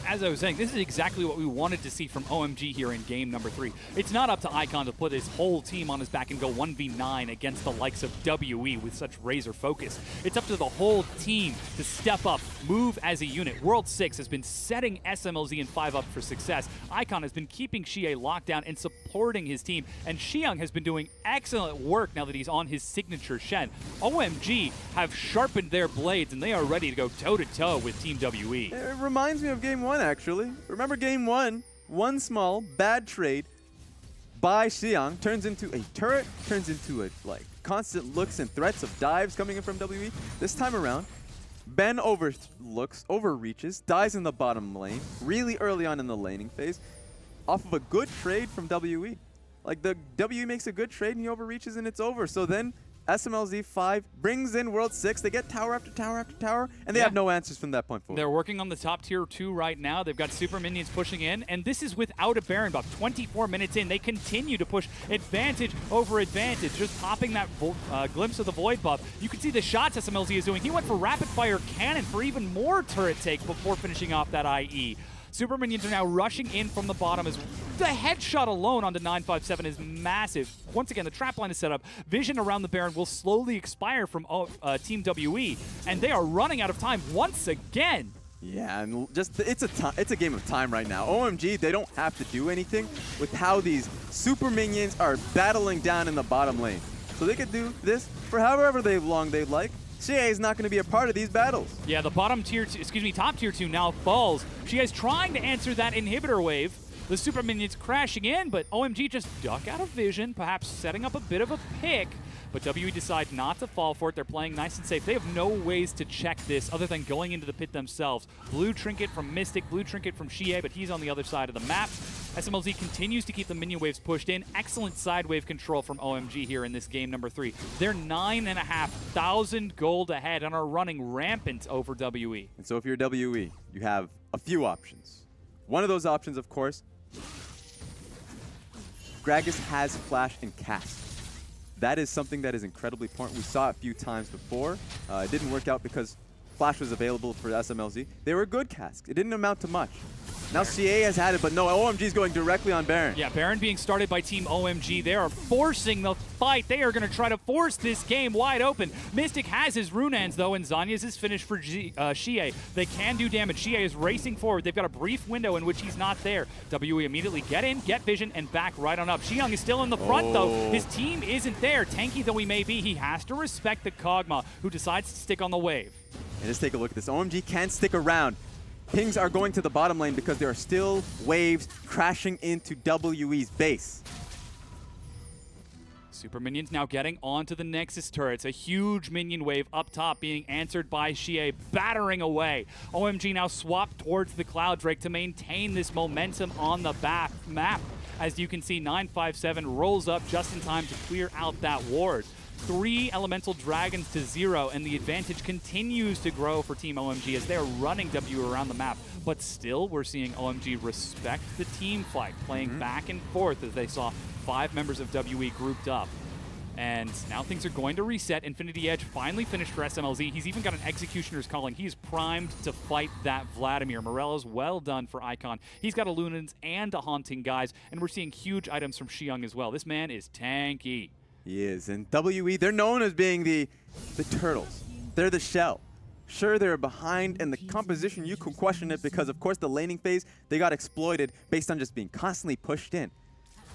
As I was saying, this is exactly what we wanted to see from OMG here in game number 3. It's not up to Icon to put his whole team on his back and go 1v9 against the likes of WE with such razor focus. It's up to the whole team to step up, move as a unit. World 6 has been setting Smlz and 5 up for success. Icon has been keeping Xiye locked down and supporting his team, and Xiyang has been doing excellent work now that he's on his signature Shen. OMG have sharpened their blades, and they are ready to go toe-to-toe with Team WE. It reminds me of Game 1, actually. Remember Game 1? One small, bad trade by Xiyang turns into a turret, turns into a constant looks and threats of dives coming in from WE. This time around, Ben overreaches, dies in the bottom lane, really early on in the laning phase, off of a good trade from WE. Like, the WE makes a good trade and he overreaches and it's over. So then Smlz 5 brings in World 6. They get tower after tower after tower, and they have no answers from that point forward. They're working on the top tier 2 right now. They've got super minions pushing in, and this is without a Baron buff. 24 minutes in, they continue to push advantage over advantage, just popping that glimpse of the Void buff. You can see the shots Smlz is doing. He went for rapid fire cannon for even more turret take before finishing off that IE. Super minions are now rushing in from the bottom as the headshot alone onto 957 is massive. Once again, the trap line is set up. Vision around the Baron will slowly expire from Team WE, and they are running out of time once again. Yeah, and just it's a game of time right now. OMG, they don't have to do anything with how these super minions are battling down in the bottom lane. So they could do this for however long they'd like. Xiye is not going to be a part of these battles. Yeah, the top tier 2 now falls. Xiye's trying to answer that inhibitor wave. The super minions crashing in, but OMG just duck out of vision, perhaps setting up a bit of a pick. But WE decide not to fall for it. They're playing nice and safe. They have no ways to check this other than going into the pit themselves. Blue trinket from Mystic, blue trinket from Xiye, but he's on the other side of the map. Smlz continues to keep the minion waves pushed in. Excellent side wave control from OMG here in this game number 3. They're 9,500 gold ahead and are running rampant over WE. And so if you're WE, you have a few options. One of those options, of course, Gragas has flash and cast. That is something that is incredibly important. We saw it a few times before. It didn't work out because flash was available for Smlz. They were good casks. It didn't amount to much. Now Xiye has had it, but no, OMG is going directly on Baron. Yeah, Baron being started by Team OMG. They are forcing the fight. They are going to try to force this game wide open. Mystic has his Runaans, though, and Zhonya's is finished for Xiye. They can do damage. Xiye is racing forward. They've got a brief window in which he's not there. WE immediately get in, get vision, and back right on up. Xiyang is still in the front, though. His team isn't there. Tanky though he may be, he has to respect the Kog'Maw, who decides to stick on the wave. And just take a look at this. OMG can't stick around. Pings are going to the bottom lane because there are still waves crashing into WE's base. Super minions now getting onto the Nexus turrets. A huge minion wave up top being answered by Xiye, battering away. OMG now swapped towards the Cloud Drake to maintain this momentum on the map. As you can see, 957 rolls up just in time to clear out that ward. 3 elemental dragons to 0, and the advantage continues to grow for Team OMG as they are running W around the map. But still, we're seeing OMG respect the team fight, playing back and forth as they saw 5 members of WE grouped up. And now things are going to reset. Infinity Edge finally finished for Smlz. He's even got an Executioner's Calling. He's primed to fight that Vladimir. Morello's well done for Icon. He's got a Lunans and a Haunting Guise, and we're seeing huge items from Xiyang as well. This man is tanky. He is. And WE, they're known as being the turtles. They're the shell. Sure, they're behind in the composition. You could question it because, of course, the laning phase, they got exploited based on just being constantly pushed in.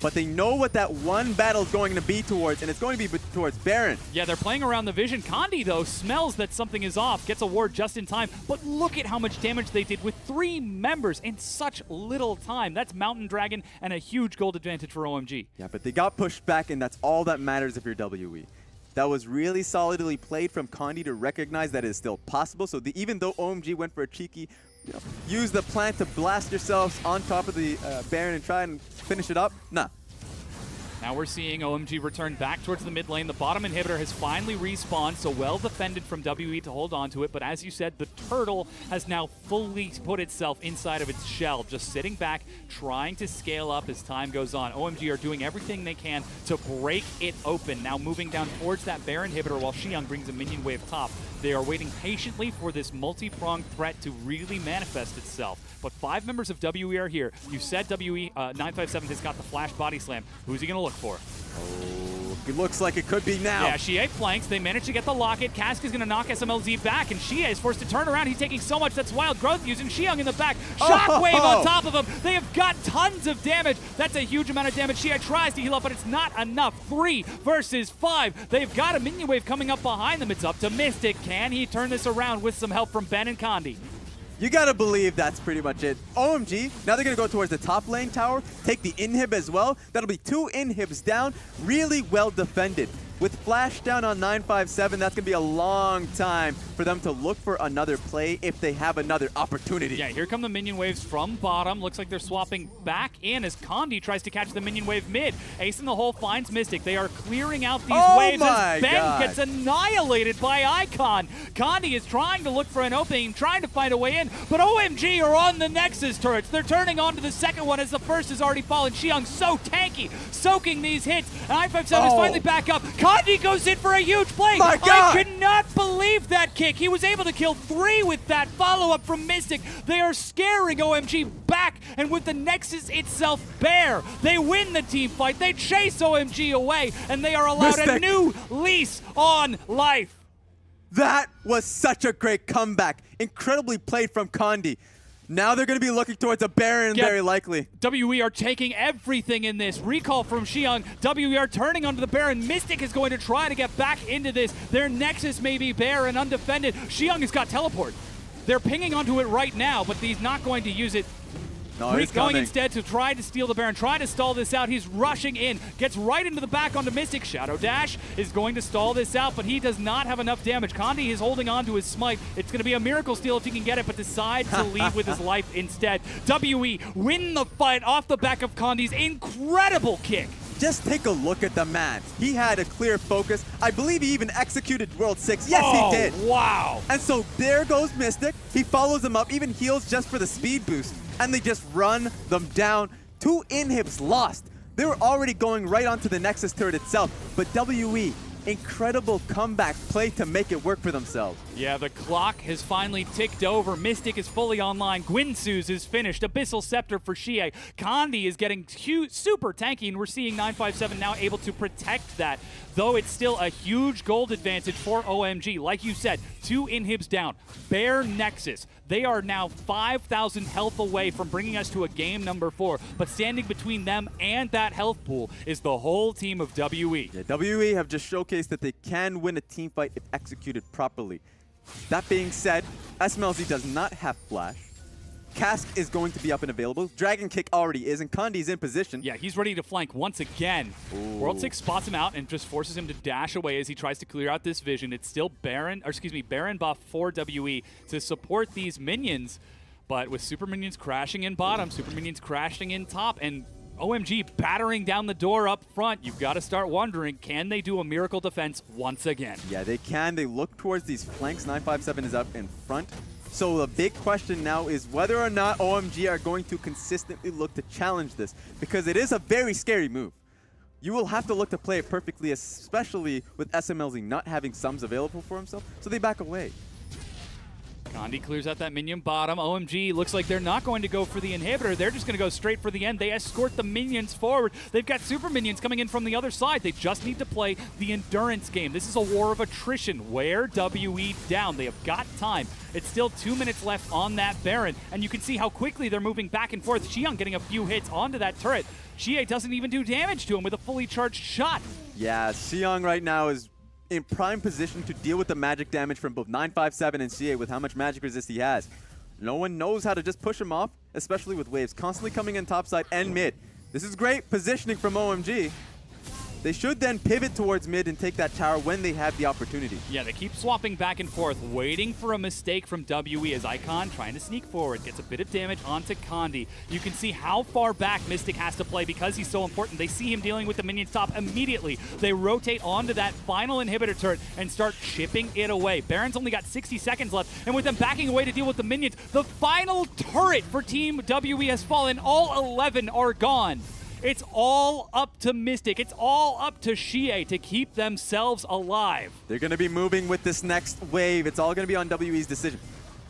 But they know what that one battle is going to be towards, and it's going to be towards Baron. Yeah, they're playing around the vision. Condi, though, smells that something is off, gets a ward just in time. But look at how much damage they did with 3 members in such little time. That's Mountain Dragon and a huge gold advantage for OMG. Yeah, but they got pushed back, and that's all that matters if you're WE. That was really solidly played from Condi to recognize that it is still possible. So even though OMG went for a cheeky, use the plant to blast yourselves on top of the Baron and try and finish it up, nah. Now we're seeing OMG return back towards the mid lane. The bottom inhibitor has finally respawned, so well defended from WE to hold on to it. But as you said, the turtle has now fully put itself inside of its shell, just sitting back, trying to scale up as time goes on. OMG are doing everything they can to break it open. Now moving down towards that bear inhibitor while Xiyang brings a minion wave top. They are waiting patiently for this multi-pronged threat to really manifest itself. But 5 members of WE are here. You said WE 957 has got the flash body slam. Who's he going to look for? Oh, it looks like it could be now. Yeah, Xiye flanks. They manage to get the locket. Cask is going to knock Smlz back, and Xiye is forced to turn around. He's taking so much. That's Wild Growth using Xiyang in the back. Shockwave on top of him. They have got tons of damage. That's a huge amount of damage. Xiye tries to heal up, but it's not enough. 3 versus 5. They've got a minion wave coming up behind them. It's up to Mystic. Can he turn this around with some help from Ben and Condi? You gotta believe that's pretty much it. OMG, now they're gonna go towards the top lane tower, take the inhib as well. That'll be 2 inhibs down, really well defended. With flash down on 957, that's gonna be a long time for them to look for another play if they have another opportunity. Yeah, here come the minion waves from bottom. Looks like they're swapping back in as Condi tries to catch the minion wave mid. Ace in the hole finds Mystic. They are clearing out these waves as Ben gets annihilated by Icon. Condi is trying to look for an opening, trying to find a way in, but OMG are on the Nexus turrets. They're turning onto the second one as the first has already fallen. Xiang so tanky, soaking these hits. And 957 is finally back up. Condi goes in for a huge play. My God. I could not believe that kick. He was able to kill 3 with that follow-up from Mystic. They are scaring OMG back, and with the Nexus itself bare, they win the team fight. They chase OMG away, and they are allowed a new lease on life. That was such a great comeback. Incredibly played from Condi. Now they're going to be looking towards a Baron, very likely. WE are taking everything in this. Recall from Xiyang. WE are turning onto the Baron. Mystic is going to try to get back into this. Their Nexus may be bare and undefended. Xiyang has got teleport. They're pinging onto it right now, but he's not going to use it. No, he's going instead to try to steal the Baron, try to stall this out. He's rushing in, gets right into the back onto Mystic. Shadow Dash is going to stall this out, but he does not have enough damage. Condi is holding on to his smite. It's going to be a miracle steal if he can get it, but decides to leave with his life instead. WE win the fight off the back of Condi's incredible kick. Just take a look at the man. He had a clear focus. I believe he even executed World 6. Yes, he did. Wow. And so there goes Mystic. He follows him up, even heals just for the speed boost. And they just run them down. 2 inhibs lost. They were already going right onto the Nexus turret itself. But WE, incredible comeback play to make it work for themselves. Yeah, the clock has finally ticked over. Mystic is fully online. Gwynsu's is finished. Abyssal Scepter for Xiye. Condi is getting super tanky, and we're seeing 957 now able to protect that, though it's still a huge gold advantage for OMG. Like you said, 2 inhibs down. Bare Nexus. They are now 5,000 health away from bringing us to a game number 4, but standing between them and that health pool is the whole team of WE. Yeah, WE have just showcased that they can win a team fight if executed properly. That being said, Smlz does not have flash. Cask is going to be up and available. Dragon Kick already is, and Condi's in position. Yeah, he's ready to flank once again. Ooh. World 6 spots him out and just forces him to dash away as he tries to clear out this vision. It's still Baron buff for WE to support these minions, but with super minions crashing in bottom, super minions crashing in top, and OMG battering down the door up front, you've got to start wondering, can they do a miracle defense once again? Yeah, they can. They look towards these flanks. 957 is up in front. So the big question now is whether or not OMG are going to consistently look to challenge this, because it is a very scary move. You will have to look to play it perfectly, especially with Smlz not having sums available for himself, so they back away. Condi clears out that minion bottom. OMG looks like they're not going to go for the inhibitor. They're just going to go straight for the end. They escort the minions forward. They've got super minions coming in from the other side. They just need to play the endurance game. This is a war of attrition. Wear WE down. They have got time. It's still 2 minutes left on that Baron, and you can see how quickly they're moving back and forth. Xiyang getting a few hits onto that turret. Xiye doesn't even do damage to him with a fully charged shot. Yeah, Xiyang right now is in prime position to deal with the magic damage from both 957 and Xiye with how much magic resist he has. No one knows how to just push him off, especially with waves constantly coming in topside and mid. This is great positioning from OMG. They should then pivot towards mid and take that tower when they have the opportunity. Yeah, they keep swapping back and forth, waiting for a mistake from WE as Icon trying to sneak forward, gets a bit of damage onto Condi. You can see how far back Mystic has to play because he's so important. They see him dealing with the minion top immediately. They rotate onto that final inhibitor turret and start chipping it away. Baron's only got 60 seconds left, and with them backing away to deal with the minions, the final turret for Team WE has fallen. All 11 are gone. It's all up to Mystic. It's all up to Xiye to keep themselves alive. They're going to be moving with this next wave. It's all going to be on WE's decision.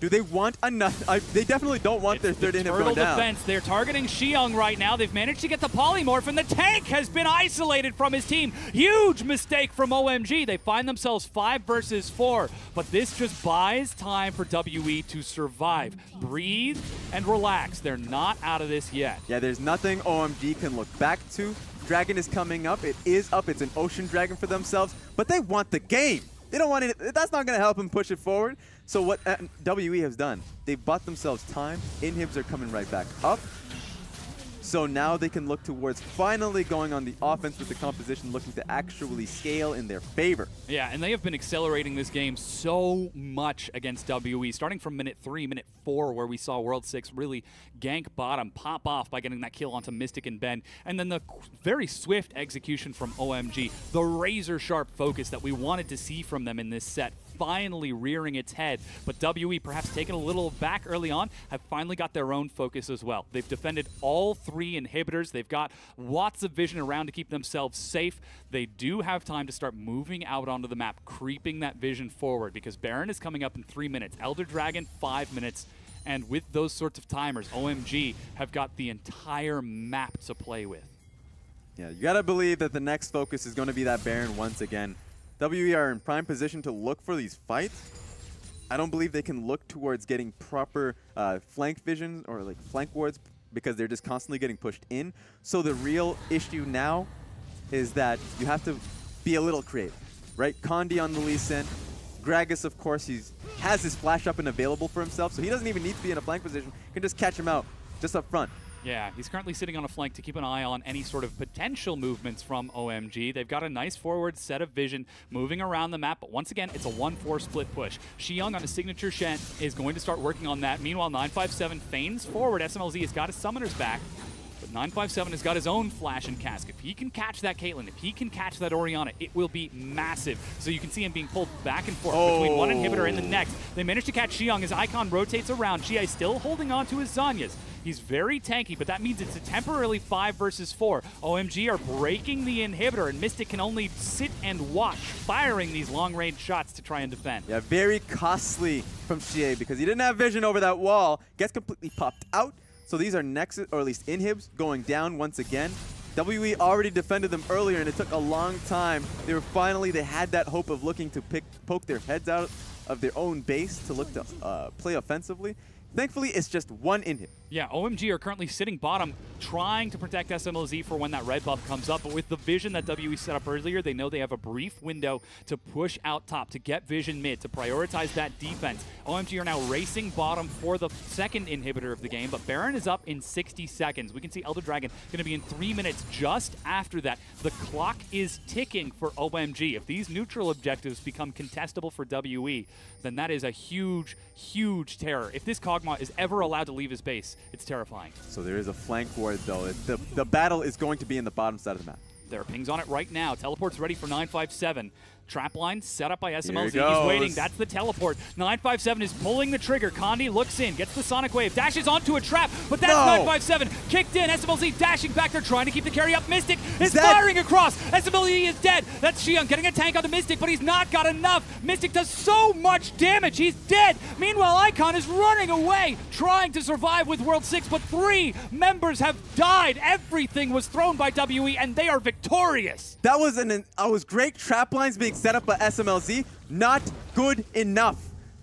Do they want another? They definitely don't want their third inhib going down. Defense. They're targeting Xiyang right now. They've managed to get the polymorph, and the tank has been isolated from his team. Huge mistake from OMG. They find themselves 5 versus 4, but this just buys time for WE to survive. Breathe and relax. They're not out of this yet. Yeah, there's nothing OMG can look back to. Dragon is coming up. It is up. It's an ocean dragon for themselves, but they want the game. They don't want it. That's not going to help them push it forward. So what WE has done, they've bought themselves time. Inhibs are coming right back up. So now they can look towards finally going on the offense with the composition, looking to actually scale in their favor. Yeah, and they have been accelerating this game so much against WE, starting from minute 3, minute 4, where we saw World 6 really gank bottom, pop off by getting that kill onto Mystic and Ben, and then the very swift execution from OMG, the razor-sharp focus that we wanted to see from them in this set, finally rearing its head. But WE, perhaps taken a little back early on, have finally got their own focus as well. They've defended all 3 inhibitors. They've got lots of vision around to keep themselves safe. They do have time to start moving out onto the map, creeping that vision forward, because Baron is coming up in 3 minutes. Elder Dragon, 5 minutes. And with those sorts of timers, OMG have got the entire map to play with. Yeah, you got to believe that the next focus is going to be that Baron once again. WE are in prime position to look for these fights. I don't believe they can look towards getting proper flank vision or like flank wards because they're just constantly getting pushed in. So the real issue now is that you have to be a little creative, right? Condi on the Elise end. Gragas, of course, has his flash up and available for himself, so he doesn't even need to be in a flank position. You can just catch him out just up front. Yeah, he's currently sitting on a flank to keep an eye on any sort of potential movements from OMG. They've got a nice forward set of vision moving around the map, but once again, it's a 1-4 split push. Xiyang on a signature Shen is going to start working on that. Meanwhile, 957 feigns forward. Smlz has got his summoners back, but 957 has got his own flash and cask. If he can catch that Caitlyn, if he can catch that Orianna, it will be massive. So you can see him being pulled back and forth between one inhibitor and the next. They managed to catch Xiyang as Icon rotates around. Xiye still holding on to his Zhonya's. He's very tanky, but that means it's a temporarily 5 versus 4. OMG are breaking the inhibitor, and Mystic can only sit and watch, firing these long-range shots to try and defend. Yeah, very costly from Xiye because he didn't have vision over that wall. Gets completely popped out. So these are nexus, or at least inhibs, going down once again. WE already defended them earlier, and it took a long time. They had that hope of looking to poke their heads out of their own base to look to play offensively. Thankfully, it's just one inhib. Yeah, OMG are currently sitting bottom, trying to protect Smlz for when that red buff comes up, but with the vision that WE set up earlier, they know they have a brief window to push out top, to get vision mid, to prioritize that defense. OMG are now racing bottom for the second inhibitor of the game, but Baron is up in 60 seconds. We can see Elder Dragon going to be in 3 minutes just after that. The clock is ticking for OMG. If these neutral objectives become contestable for WE, then that is a huge, huge terror. If this Kog'Maw is ever allowed to leave his base, it's terrifying. So there is a flank ward, though. The battle is going to be in the bottom side of the map. There are pings on it right now. Teleport's ready for 957. Trap line set up by Smlz. He He's waiting. That's the teleport. 957 is pulling the trigger. Condi looks in, gets the Sonic Wave, dashes onto a trap, but that's 957 kicked in. Smlz dashing back there, trying to keep the carry up. Mystic is firing across. Smlz is dead. That's Xiyang getting a tank onto Mystic, but he's not got enough. Mystic does so much damage. He's dead. Meanwhile, Icon is running away, trying to survive with World 6, but 3 members have died. Everything was thrown by WE, and they are victorious. That was great trap lines being set up by Smlz, not good enough.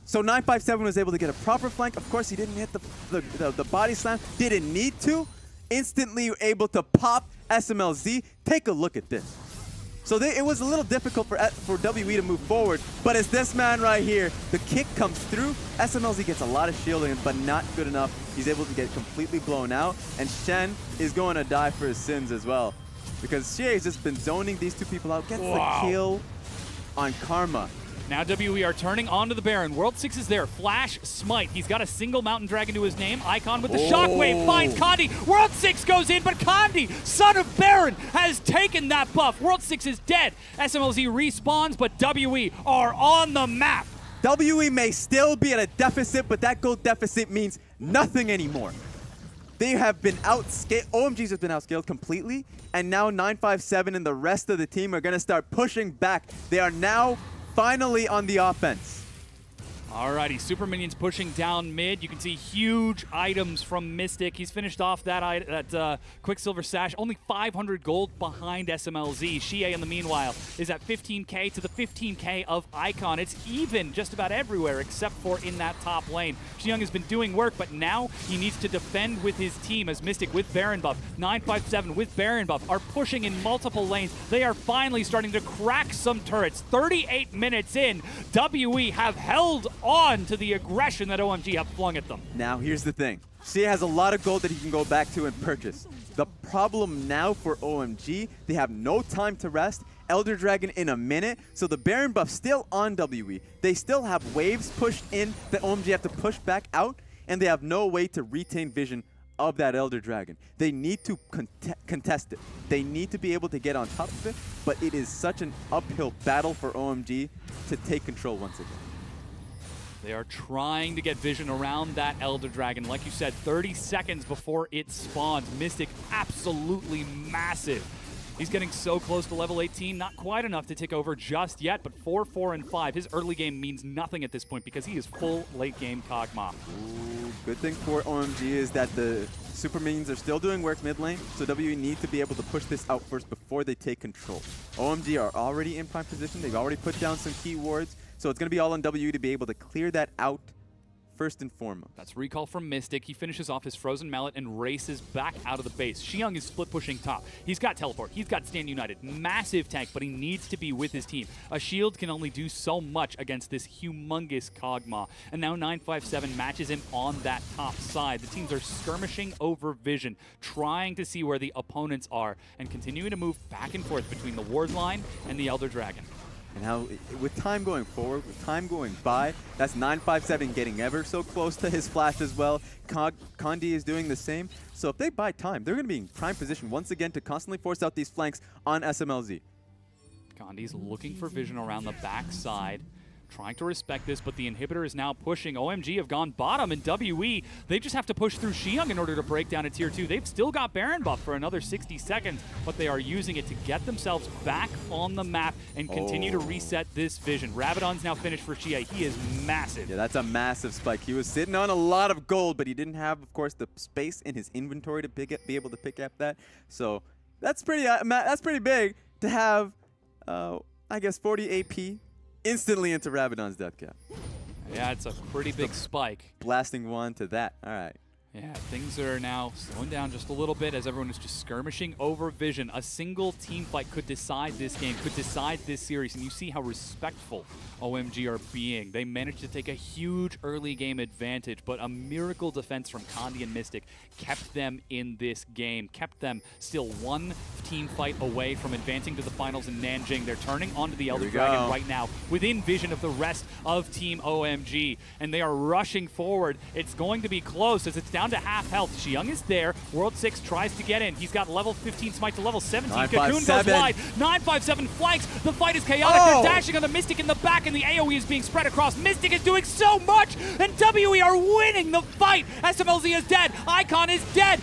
So 957 was able to get a proper flank. Of course, he didn't hit the body slam. Didn't need to. Instantly able to pop Smlz. Take a look at this. So it was a little difficult for WE to move forward, but it's this man right here. The kick comes through. Smlz gets a lot of shielding, but not good enough. He's able to get completely blown out, and Shen is going to die for his sins as well. because Xiye has just been zoning these two people out. Gets Wow. the kill on Karma. Now WE are turning onto the Baron. World 6 is there. Flash, Smite. He's got a single Mountain Dragon to his name. Icon with the Shockwave finds Condi. World 6 goes in, but Condi, son of Baron, has taken that buff. World 6 is dead. SMLZ respawns, but WE are on the map. WE may still be at a deficit, but that gold deficit means nothing anymore. They have been outscaled. OMG's has been outscaled completely, and now 957 and the rest of the team are going to start pushing back. They are now finally on the offense. Alrighty, Super Minions pushing down mid. You can see huge items from Mystic. He's finished off that Quicksilver Sash. Only 500 gold behind SMLZ. Xiye, in the meanwhile, is at 15k to the 15k of Icon. It's even just about everywhere except for in that top lane. Xiyang has been doing work, but now he needs to defend with his team as Mystic with Baron buff, 957 with Baron buff are pushing in multiple lanes. They are finally starting to crack some turrets. 38 minutes in, WE have held on to the aggression that OMG have flung at them. Now, here's the thing. Xiye has a lot of gold that he can go back to and purchase. The problem now for OMG, they have no time to rest. Elder Dragon in a minute, so the Baron buff still on WE. They still have waves pushed in that OMG have to push back out, and they have no way to retain vision of that Elder Dragon. They need to contest it. They need to be able to get on top of it, but it is such an uphill battle for OMG to take control once again. They are trying to get vision around that Elder Dragon. Like you said, 30 seconds before it spawns. Mystic, absolutely massive. He's getting so close to level 18, not quite enough to take over just yet, but 4, 4, and 5. His early game means nothing at this point because he is full late game Kog'Maw. Good thing for OMG is that the Super Minions are still doing work mid lane, so WE need to be able to push this out first before they take control. OMG are already in prime position. They've already put down some key wards, so it's going to be all on WE to be able to clear that out first and foremost. That's recall from Mystic. He finishes off his Frozen Mallet and races back out of the base. Xiyang is split pushing top. He's got teleport. He's got Stand United. Massive tank, but he needs to be with his team. A shield can only do so much against this humongous Kog'Maw. And now 957 matches him on that top side. The teams are skirmishing over vision, trying to see where the opponents are, and continuing to move back and forth between the Ward line and the Elder Dragon. And how, with time going forward, with time going by, that's 957 getting ever so close to his flash as well. Condi is doing the same. So if they buy time, they're going to be in prime position once again to constantly force out these flanks on SMLZ. Condi's looking for vision around the backside, trying to respect this, but the inhibitor is now pushing. OMG have gone bottom, and WE, they just have to push through Xiyang in order to break down a tier 2. They've still got Baron buff for another 60 seconds, but they are using it to get themselves back on the map and continue to reset this vision. Rabadon's now finished for Xiye. He is massive. Yeah, that's a massive spike. He was sitting on a lot of gold, but he didn't have, of course, the space in his inventory to be able to pick up that. So that's pretty big to have, I guess, 40 AP instantly into Rabadon's death cap. Yeah, it's a pretty big spike. Blasting one to that. All right. Yeah, things are now slowing down just a little bit as everyone is just skirmishing over vision. A single team fight could decide this game, could decide this series, and you see how respectful OMG are being. They managed to take a huge early game advantage, but a miracle defense from Condi and Mystic kept them in this game, kept them still one team fight away from advancing to the finals in Nanjing. They're turning onto the Elder Dragon right now, within vision of the rest of Team OMG, and they are rushing forward. It's going to be close as it's down to half health. Xiyang is there. World 6 tries to get in. He's got level 15 smite to level 17. Cocoon goes wide. 957 flanks. The fight is chaotic. They're dashing on the Mystic in the back, and the AoE is being spread across. Mystic is doing so much, and WE are winning the fight. SMLZ is dead. Icon is dead.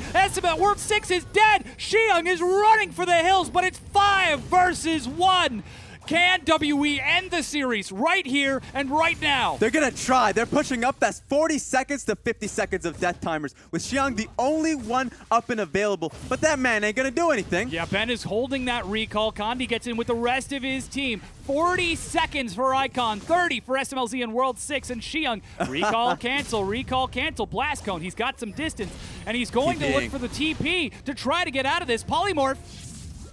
World 6 is dead. Xiyang is running for the hills, but it's 5 versus 1. Can WE end the series right here and right now? They're going to try. They're pushing up. That's 40 seconds to 50 seconds of death timers, with Xiyang the only one up and available. But that man ain't going to do anything. Yeah, Ben is holding that recall. Condi gets in with the rest of his team. 40 seconds for Icon, 30 for SMLZ and World 6, and Xiyang. Recall, cancel, Blast Cone. He's got some distance, and he's going to look for the TP to try to get out of this. Polymorph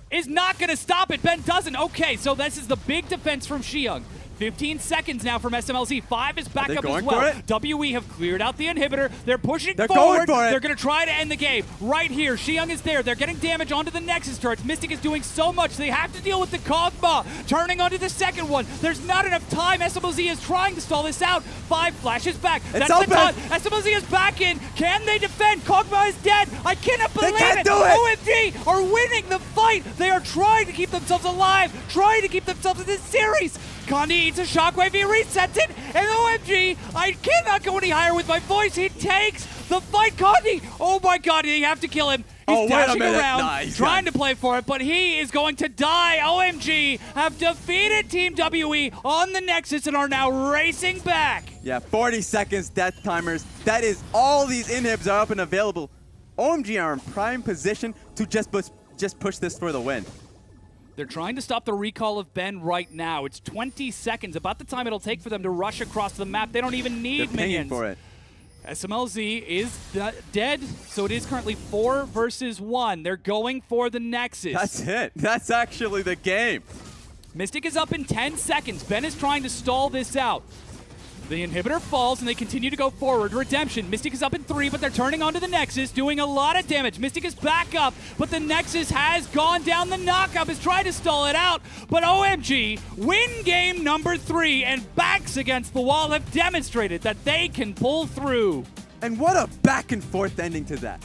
is not going to stop it. Ben doesn't. Okay, so this is the big defense from Xiyang. 15 seconds now from Smlz. 5 is back up going as well. for WE have cleared out the inhibitor. They're pushing They're forward. going for it. They're going to try to end the game. Right here, Xiyang is there. They're getting damage onto the Nexus turrets. Mystic is doing so much. They have to deal with the Kog'Maw. Turning onto the second one. There's not enough time. Smlz is trying to stall this out. 5 flashes back. It's That's open. the taunt. Smlz is back in. Can they defend? Kog'Maw is dead. I cannot believe can't it. do it. OMG are winning the fight. They are trying to keep themselves alive, trying to keep themselves in this series. Condi eats a shockwave, he resets it, and OMG, I cannot go any higher with my voice. He takes the fight. Condi, oh my god, they have to kill him. He's dashing around, trying to play for it, but he is going to die. OMG have defeated Team WE on the Nexus and are now racing back. Yeah, 40 seconds death timers. That is all these inhibs are up and available. OMG are in prime position to just push this for the win. They're trying to stop the recall of Ben right now. It's 20 seconds, about the time it'll take for them to rush across the map. They don't even need minions. For it. Smlz is dead, so it is currently 4 versus 1. They're going for the Nexus. That's it. That's actually the game. Mystic is up in 10 seconds. Ben is trying to stall this out. The inhibitor falls, and they continue to go forward. Redemption. Mystic is up in 3, but they're turning onto the Nexus, doing a lot of damage. Mystic is back up, but the Nexus has gone down. The knockup is trying to stall it out, but OMG win game number 3, and backs against the wall have demonstrated that they can pull through. And what a back and forth ending to that.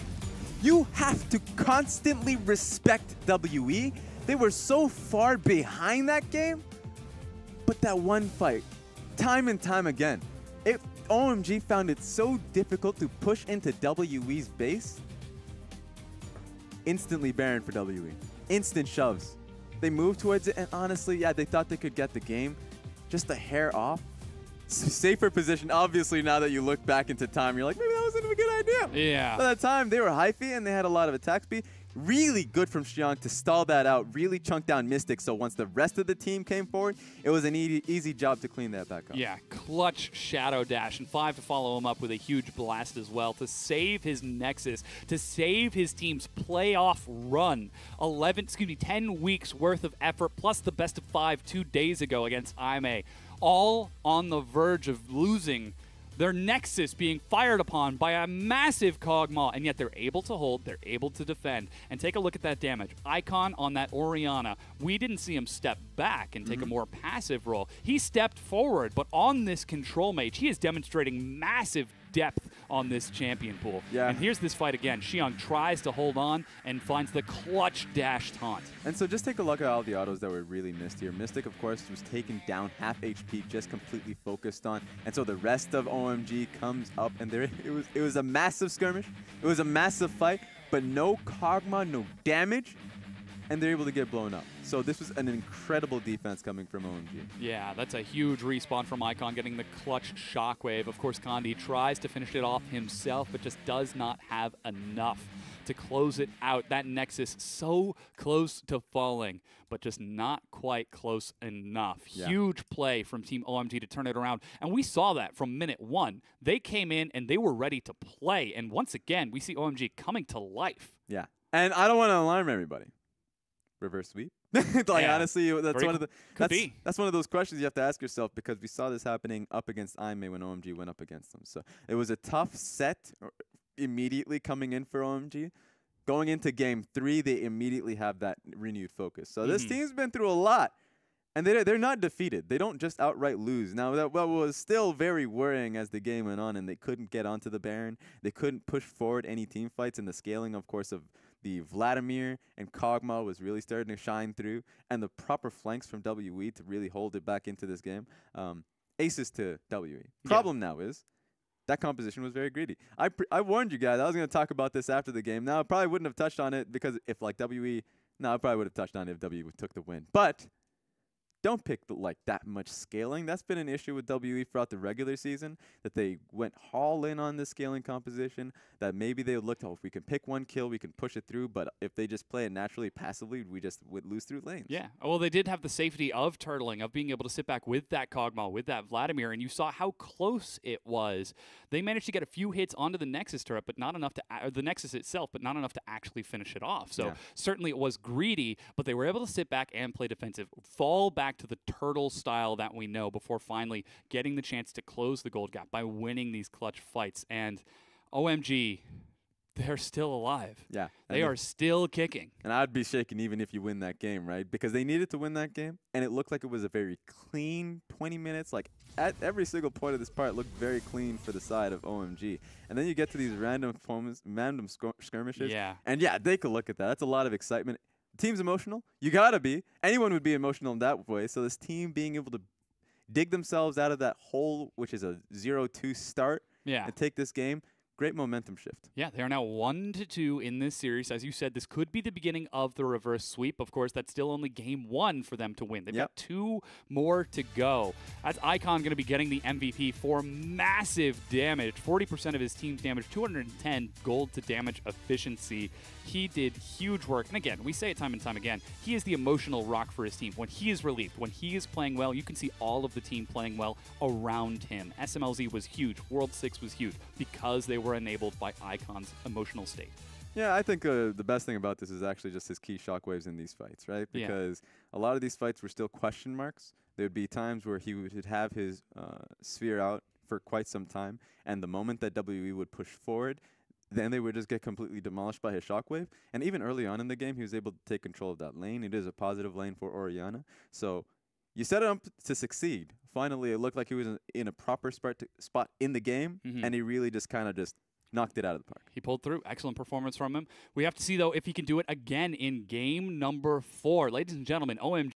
You have to constantly respect WE. They were so far behind that game, but that one fight, time and time again, OMG found it so difficult to push into WE's base. Instantly barren for WE. Instant shoves. They moved towards it, and honestly, yeah, they thought they could get the game just a hair off. Safer position. Obviously, now that you look back into time, you're like, maybe that wasn't a good idea. Yeah. By that time, they were hyphy, and they had a lot of attack speed. Really good from Xiyang to stall that out, really chunk down Mystic, so once the rest of the team came forward, it was an easy job to clean that back up. Yeah, clutch Shadow Dash, and 5 to follow him up with a huge blast as well to save his Nexus, to save his team's playoff run. 10 weeks worth of effort, plus the best of 5 2 days ago against Xiye, all on the verge of losing their Nexus, being fired upon by a massive Kog'Maw, and yet they're able to hold, they're able to defend. And take a look at that damage. Icon on that Orianna, we didn't see him step back and take a more passive role. He stepped forward, but on this control mage, he is demonstrating massive depth on this champion pool. Yeah. And here's this fight again. Xiyang tries to hold on and finds the clutch dash taunt. And so just take a look at all the autos that were really missed here. Mystic, of course, was taken down half HP, just completely focused on. And so the rest of OMG comes up, and there it was a massive skirmish. It was a massive fight, but no Kog'Maw, no damage, and they're able to get blown up. So this was an incredible defense coming from OMG. Yeah, that's a huge respawn from Icon, getting the clutch shockwave. Of course, Condi tries to finish it off himself, but just does not have enough to close it out. That Nexus so close to falling, but just not quite close enough. Yeah. Huge play from Team OMG to turn it around, and we saw that from minute 1. They came in, and they were ready to play, and once again, we see OMG coming to life. Yeah, and I don't want to alarm everybody. Reverse sweep? Like, yeah. Honestly, that's one of the that's one of those questions you have to ask yourself, because we saw this happening up against Xiye when OMG went up against them. So it was a tough set immediately coming in for OMG. Going into game 3, they immediately have that renewed focus. So this team's been through a lot, and they're not defeated. They don't just outright lose. Now, that was still very worrying as the game went on, and they couldn't get onto the Baron. They couldn't push forward any team fights, and the scaling, of course, of the Vladimir and Kog'Maw was really starting to shine through, and the proper flanks from WE to really hold it back into this game. Aces to WE. Problem now is that composition was very greedy. I warned you guys. I was going to talk about this after the game. Now, I probably wouldn't have touched on it, because if like WE, no, I probably would have touched on it if WE took the win. But don't pick like that much scaling. That's been an issue with WE throughout the regular season, that they went all in on the scaling composition, that maybe they looked, oh, if we can pick one kill, we can push it through, but if they just play it naturally, passively, we just would lose through lanes. Yeah, well, they did have the safety of turtling, of being able to sit back with that Kog'Maw, with that Vladimir, and you saw how close it was. They managed to get a few hits onto the Nexus turret, but not enough to, or the Nexus itself, but not enough to actually finish it off. So certainly it was greedy, but they were able to sit back and play defensive, fall back back to the turtle style that we know before finally getting the chance to close the gold gap by winning these clutch fights. And OMG, they're still alive. Yeah. They are still kicking. And I'd be shaking even if you win that game, right? Because they needed to win that game, and it looked like it was a very clean 20 minutes. Like, at every single point of this part, it looked very clean for the side of OMG. And then you get to these random skirmishes. Yeah. And yeah, they could look at that. That's a lot of excitement. The team's emotional. You gotta be. Anyone would be emotional in that way. So this team being able to dig themselves out of that hole, which is a 0-2 start, and take this game. Great momentum shift. Yeah, they are now 1-2 in this series. As you said, this could be the beginning of the reverse sweep. Of course, that's still only game 1 for them to win. They've got 2 more to go. That's Icon going to be getting the MVP for massive damage. 40% of his team's damage, 210 gold to damage efficiency. He did huge work. And again, we say it time and time again, he is the emotional rock for his team. When he is relieved, when he is playing well, you can see all of the team playing well around him. Smlz was huge. World 6 was huge because they were enabled by Icon's emotional state. Yeah, I think the best thing about this is actually just his key shockwaves in these fights, right? Because a lot of these fights were still question marks. There would be times where he would have his sphere out for quite some time, and the moment that WE would push forward, then they would just get completely demolished by his shockwave. And even early on in the game, he was able to take control of that lane. It is a positive lane for Orianna. So you set him up to succeed. Finally, it looked like he was in a proper spot in the game, and he really just kind of just knocked it out of the park. He pulled through. Excellent performance from him. We have to see, though, if he can do it again in game number 4. Ladies and gentlemen, OMG